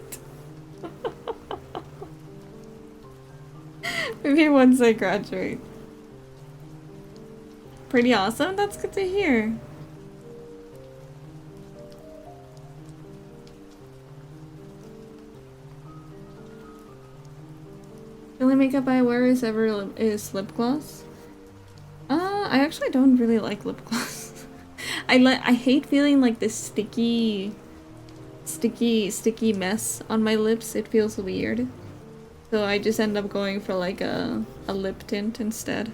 Maybe once I graduate. Pretty awesome, that's good to hear. The only makeup I wear is lip gloss. I actually don't really like lip gloss. I hate feeling like this sticky mess on my lips. It feels weird. So I just end up going for like a lip tint instead.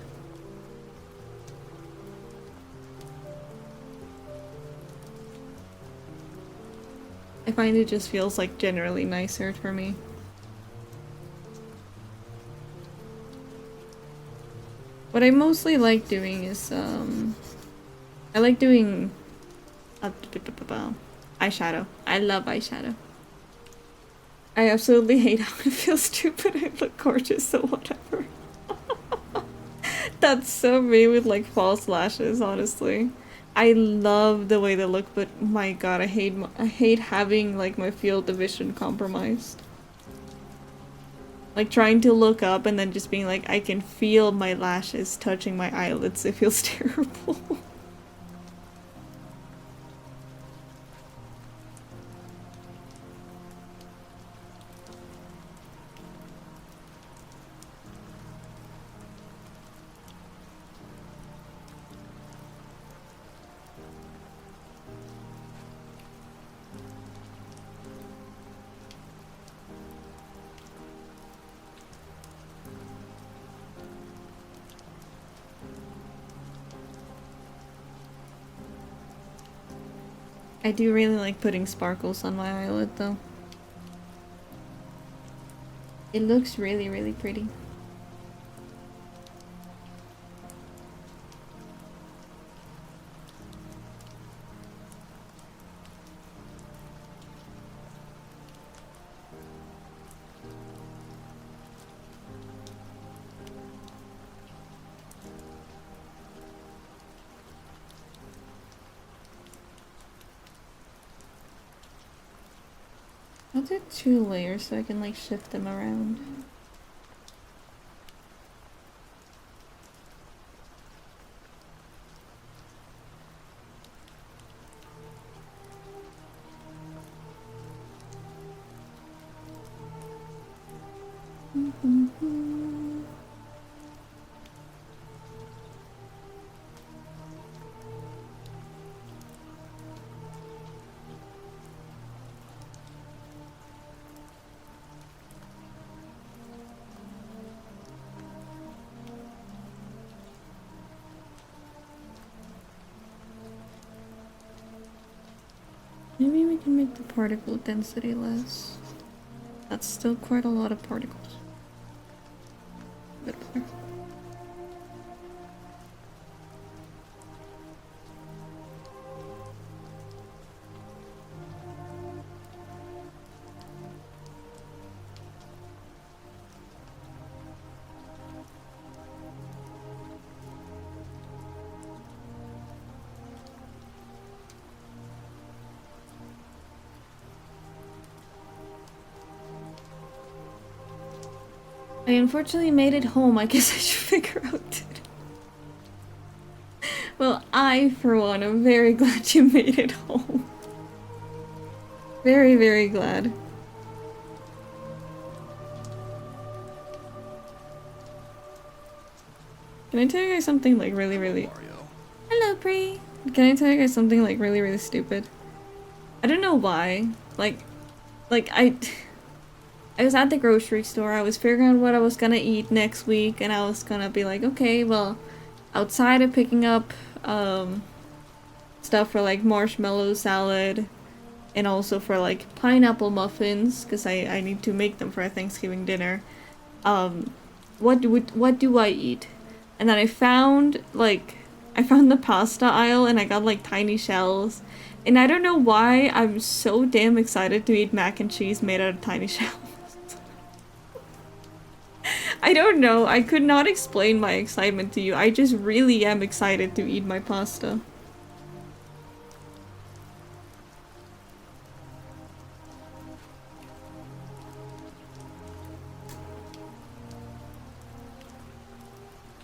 I find it just feels like generally nicer for me. What I mostly like doing is, I like doing eyeshadow. I love eyeshadow. I absolutely hate how it feels stupid. I look gorgeous, so whatever. That's so me with like false lashes, honestly. I love the way they look, but my god, I hate having like my field of vision compromised. Like trying to look up and then just being like, I can feel my lashes touching my eyelids. It feels terrible. I do really like putting sparkles on my eyelid though. It looks really, really pretty. I'll do 2 layers so I can like shift them around. Maybe we can make the particle density less. That's still quite a lot of particles. A bit better. I unfortunately made it home. I guess I should figure out it. Well, I, for one, am very glad you made it home. Very, very glad. Can I tell you guys something like really... Hello, Bree! Can I tell you guys something like really stupid? I don't know why. Like I was at the grocery store, I was figuring out what I was gonna eat next week, and I was gonna be like, okay, well, outside of picking up, stuff for like marshmallow salad, and also for like pineapple muffins, because I need to make them for a Thanksgiving dinner, what do I eat? And then I found the pasta aisle, and I got like tiny shells, and I don't know why I'm so damn excited to eat mac and cheese made out of tiny shells. I don't know, I could not explain my excitement to you. I just really am excited to eat my pasta.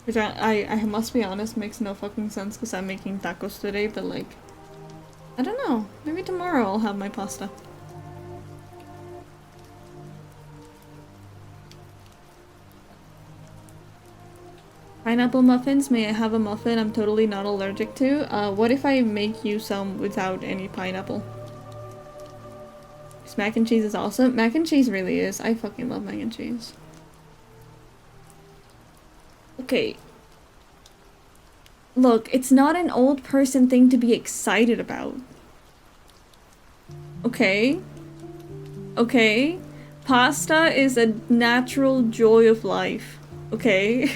Which I must be honest, makes no fucking sense because I'm making tacos today, but like, I don't know, maybe tomorrow I'll have my pasta. Pineapple muffins? May I have a muffin I'm totally not allergic to? What if I make you some without any pineapple? Because mac and cheese is awesome. Mac and cheese really is. I fucking love mac and cheese. Okay. Look, it's not an old person thing to be excited about. Okay? Okay? Pasta is a natural joy of life. Okay?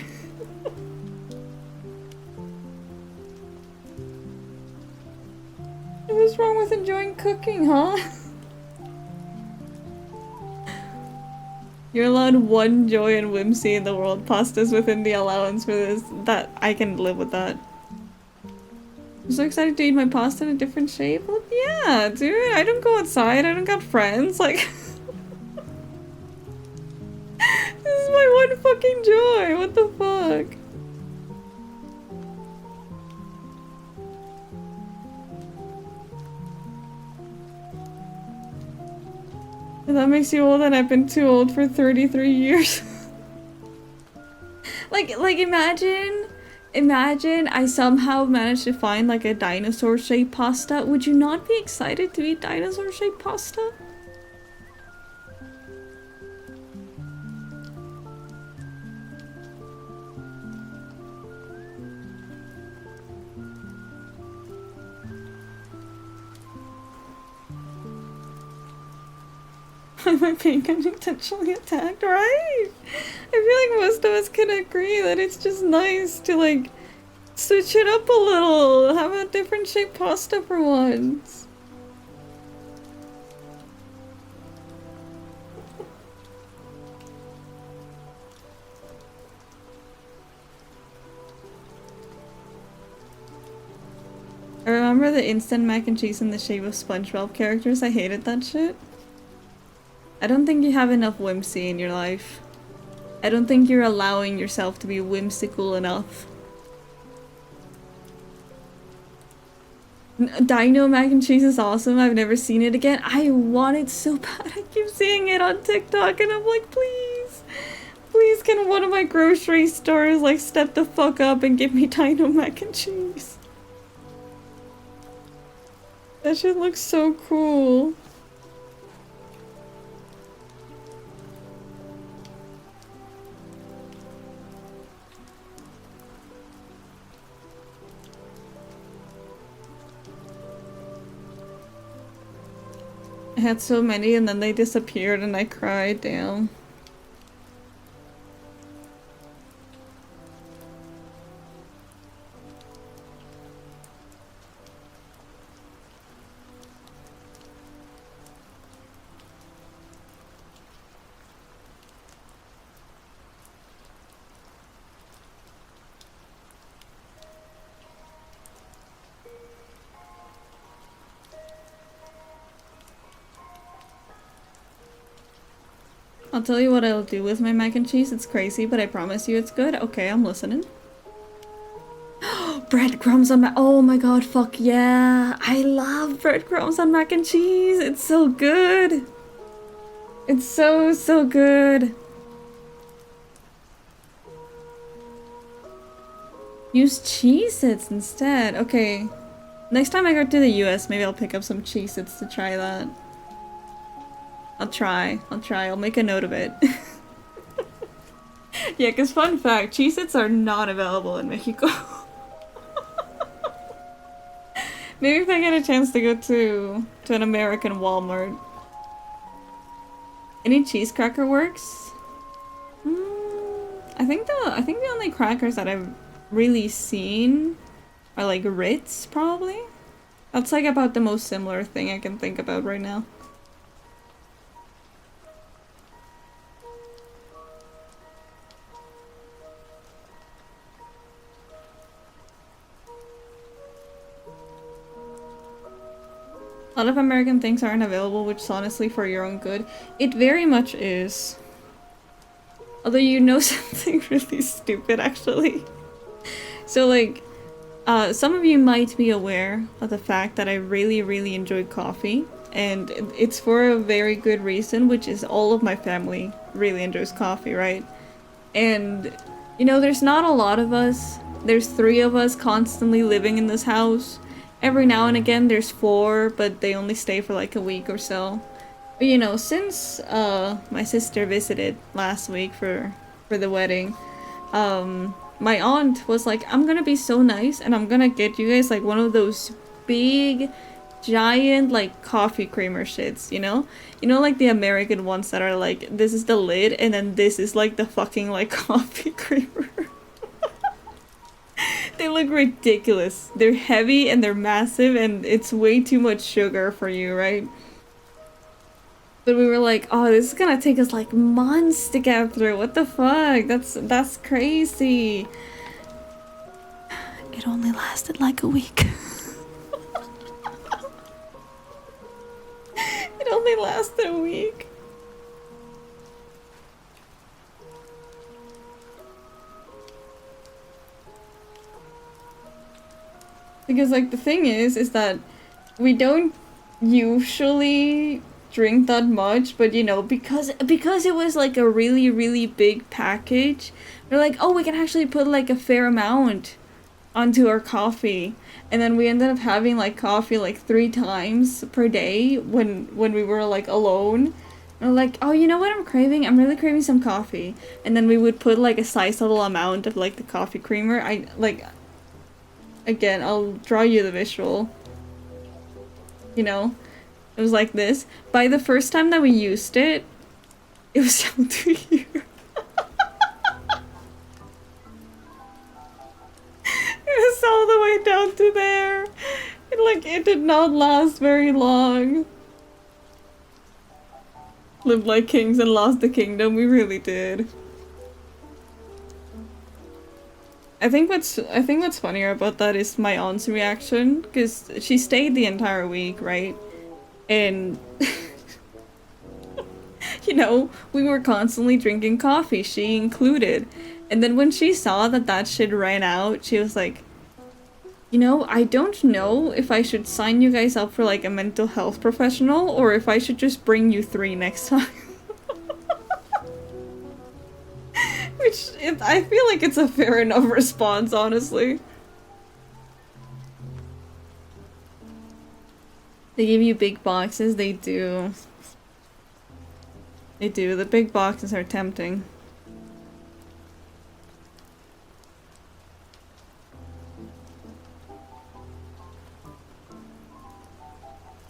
What's wrong with enjoying cooking, huh? You're allowed one joy and whimsy in the world. Pasta's within the allowance for this. That I can live with that. I'm so excited to eat my pasta in a different shape. Well, yeah, dude. I don't go outside. I don't got friends. Like, this is my one fucking joy. What the fuck? And that makes you old, and I've been too old for 33 years. like imagine I somehow managed to find like a dinosaur-shaped pasta. Would you not be excited to eat dinosaur-shaped pasta? Am I being unintentionally attacked? Right? I feel like most of us can agree that it's just nice to like switch it up a little. Have a different shaped pasta for once. I remember the instant mac and cheese in the shape of SpongeBob characters. I hated that shit. I don't think you have enough whimsy in your life. I don't think you're allowing yourself to be whimsical enough. Dino mac and cheese is awesome. I've never seen it again. I want it so bad. I keep seeing it on TikTok and I'm like, please. Please can one of my grocery stores like step the fuck up and give me Dino mac and cheese. That shit looks so cool. I had so many and then they disappeared and I cried, damn. I'll tell you what I'll do with my mac and cheese. It's crazy, but I promise you it's good. Okay, I'm listening. Breadcrumbs on oh my god, fuck yeah. I love breadcrumbs on mac and cheese. It's so good. It's so, so good. Use Cheez-Its instead. Okay. Next time I go to the US, maybe I'll pick up some Cheez-Its to try that. I'll try. I'll make a note of it. Yeah, because fun fact, Cheez-Its are not available in Mexico. Maybe if I get a chance to go to an American Walmart. Any cheese cracker works? I think the only crackers that I've really seen are like Ritz, probably. That's like about the most similar thing I can think about right now. A lot of American things aren't available, which is honestly for your own good. It very much is. Although you know something really stupid, actually. So, like, some of you might be aware of the fact that I really, really enjoy coffee. And it's for a very good reason, which is all of my family really enjoys coffee, right? And, you know, there's not a lot of us. There's 3 of us constantly living in this house. Every now and again there's 4, but they only stay for like a week or so. But you know, since my sister visited last week for the wedding, my aunt was like, I'm gonna be so nice and I'm gonna get you guys like one of those big giant like coffee creamer shits, you know? You know, like the American ones that are like, this is the lid and then this is like the fucking like coffee creamer. They look ridiculous. They're heavy and they're massive and it's way too much sugar for you, right? But we were like, oh, this is gonna take us like months to get through. What the fuck? That's crazy. It only lasted like a week. It only lasted a week. Because like the thing is that we don't usually drink that much, but you know, because it was like a really, really big package, we're like, oh, we can actually put like a fair amount onto our coffee. And then we ended up having like coffee like 3 times per day when we were like alone. And we're like, oh, you know what I'm craving? I'm really craving some coffee. And then we would put like a sizable amount of like the coffee creamer. I like, again, I'll draw you the visual. You know? It was like this. By the first time that we used it, it was down to here. It was all the way down to there. It did not last very long. Lived like kings and lost the kingdom. We really did. I think what's funnier about that is my aunt's reaction, because she stayed the entire week, right? And you know, we were constantly drinking coffee, she included. And then when she saw that shit ran out, she was like, you know, I don't know if I should sign you guys up for like a mental health professional or if I should just bring you 3 next time. Which, I feel like it's a fair enough response, honestly. They give you big boxes, they do. They do, the big boxes are tempting.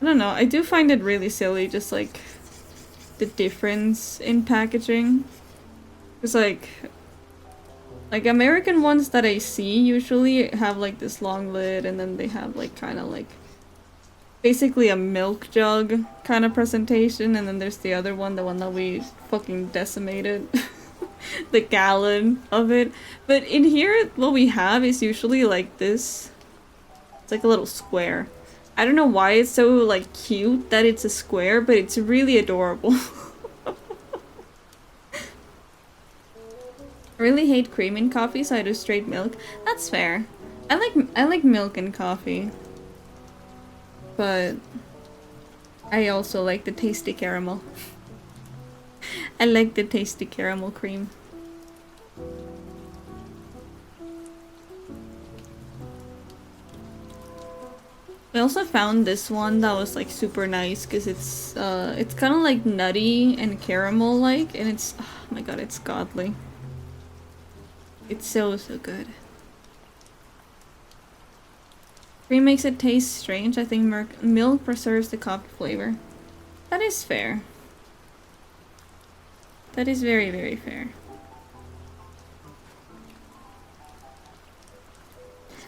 I don't know, I do find it really silly, just like the difference in packaging. It's like American ones that I see usually have like this long lid, and then they have like kind of like basically a milk jug kind of presentation, and then there's the other one, the one that we fucking decimated. The gallon of it. But in here, what we have is usually like this. It's like a little square. I don't know why it's so like cute that it's a square, but it's really adorable. I really hate cream in coffee, so I do straight milk. That's fair. I like milk in coffee. But I also like the tasty caramel. I like the tasty caramel cream. We also found this one that was like super nice because it's kind of like nutty and caramel like, and it's, oh my god, it's godly. It's so good. Cream makes it taste strange. I think milk preserves the coffee flavor. That is fair. That is very, very fair.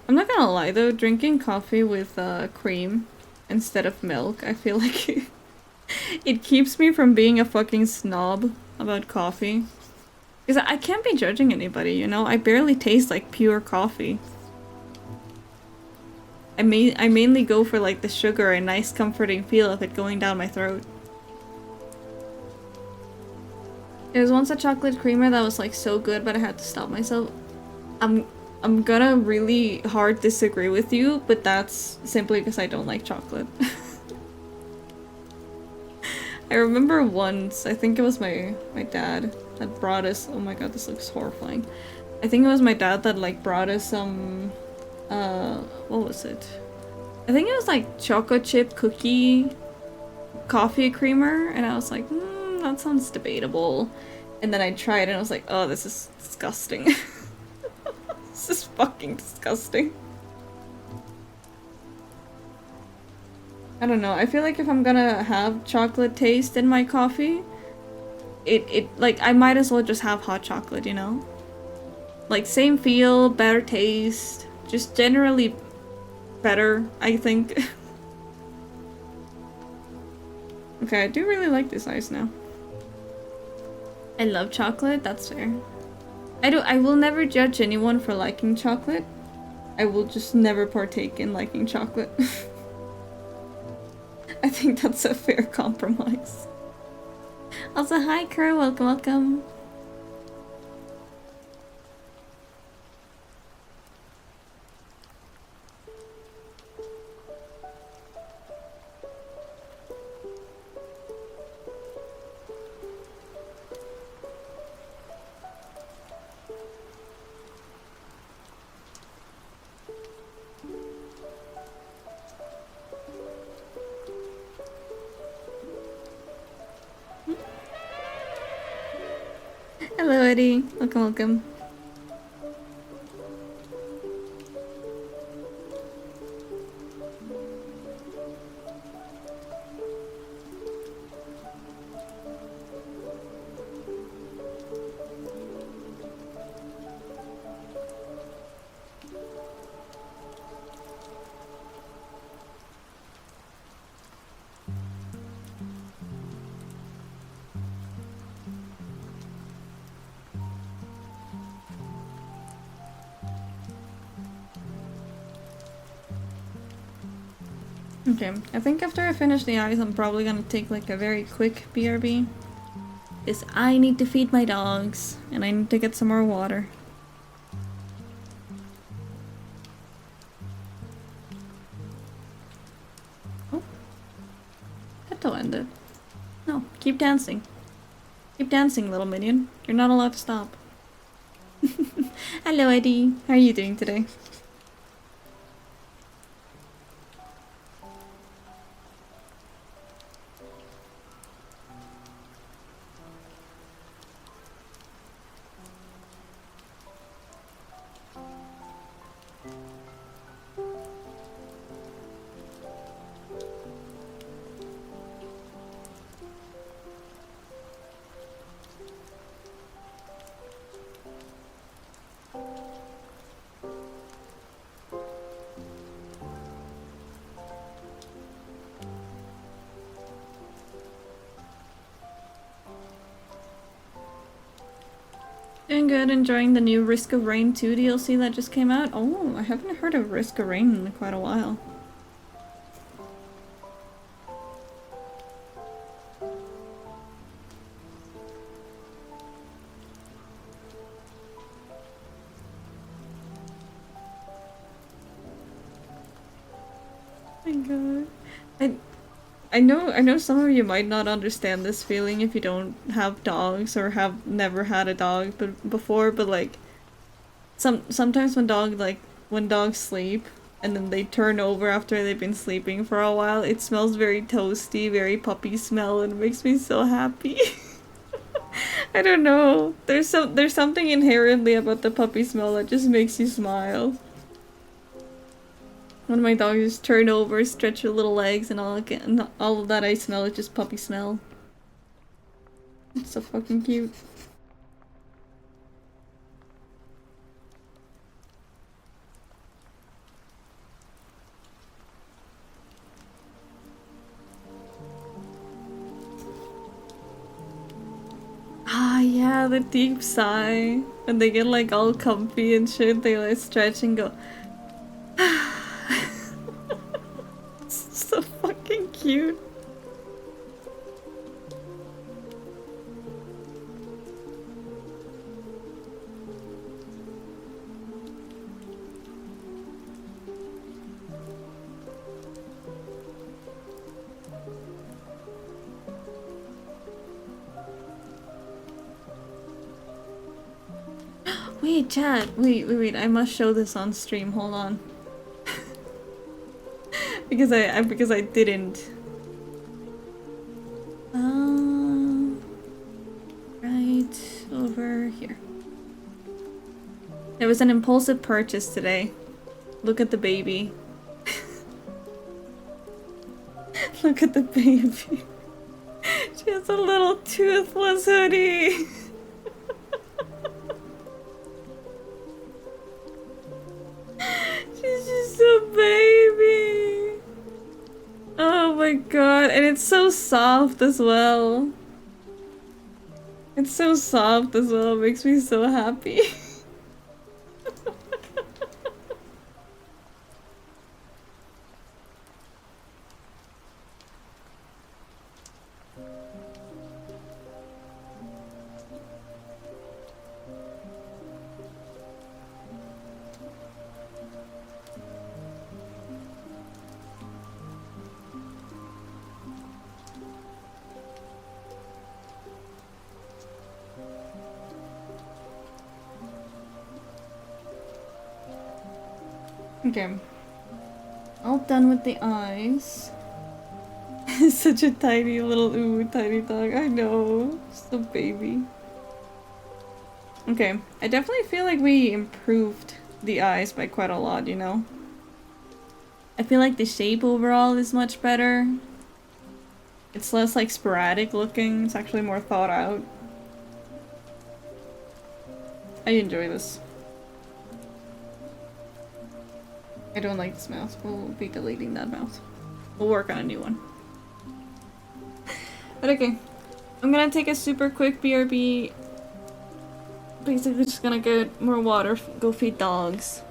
I'm not gonna lie though, drinking coffee with cream instead of milk, I feel like it keeps me from being a fucking snob about coffee. Because I can't be judging anybody, you know? I barely taste like pure coffee. I mainly go for like the sugar and nice comforting feel of it going down my throat. There was once a chocolate creamer that was like so good, but I had to stop myself. I'm gonna really hard disagree with you, but that's simply because I don't like chocolate. I remember once, I think it was my dad that brought us, oh my god, this looks horrifying. I think it was my dad that like brought us some, what was it? I think it was like chocolate chip cookie coffee creamer, and I was like, that sounds debatable. And then I tried it and I was like, oh, this is disgusting. This is fucking disgusting. I don't know, I feel like if I'm gonna have chocolate taste in my coffee, like, I might as well just have hot chocolate, you know? Like, same feel, better taste, just generally better, I think. Okay, I do really like this ice now. I love chocolate, that's fair. I will never judge anyone for liking chocolate. I will just never partake in liking chocolate. I think that's a fair compromise. Also, hi Kerr, welcome, welcome. Hello Eddie, welcome, welcome. Okay, I think after I finish the eyes, I'm probably gonna take like a very quick BRB. Is I need to feed my dogs, and I need to get some more water. Oh. Petal ended. No, keep dancing. Keep dancing, little minion. You're not allowed to stop. Hello, Eddie. How are you doing today? doing good, enjoying the new Risk of Rain 2 DLC that just came out. Oh, I haven't heard of Risk of Rain in quite a while. Oh my god. I know some of you might not understand this feeling if you don't have dogs or have never had a dog before, but like sometimes when dogs sleep and then they turn over after they've been sleeping for a while, it smells very toasty, very puppy smell, and it makes me so happy. I don't know. There's something inherently about the puppy smell that just makes you smile. When my dogs just turn over, stretch their little legs, and all of that I smell is just puppy smell. It's so fucking cute. Ah, yeah, the deep sigh. When they get like all comfy and shit, they like stretch and go. It's so fucking cute. Wait, chat. Wait. I must show this on stream. Hold on. because I didn't. Right over here. There was an impulsive purchase today. Look at the baby. Look at the baby. She has a little toothless hoodie. She's just a baby. Oh my god, and it's so soft as well. It's so soft as well, it makes me so happy. Okay. All done with the eyes. Such a tiny little tiny dog. I know. Just a baby. Okay. I definitely feel like we improved the eyes by quite a lot, you know? I feel like the shape overall is much better. It's less like sporadic looking. It's actually more thought out. I enjoy this. I don't like this mouse. We'll be deleting that mouse. We'll work on a new one. But okay. I'm gonna take a super quick BRB. Basically just gonna get more water, go feed dogs.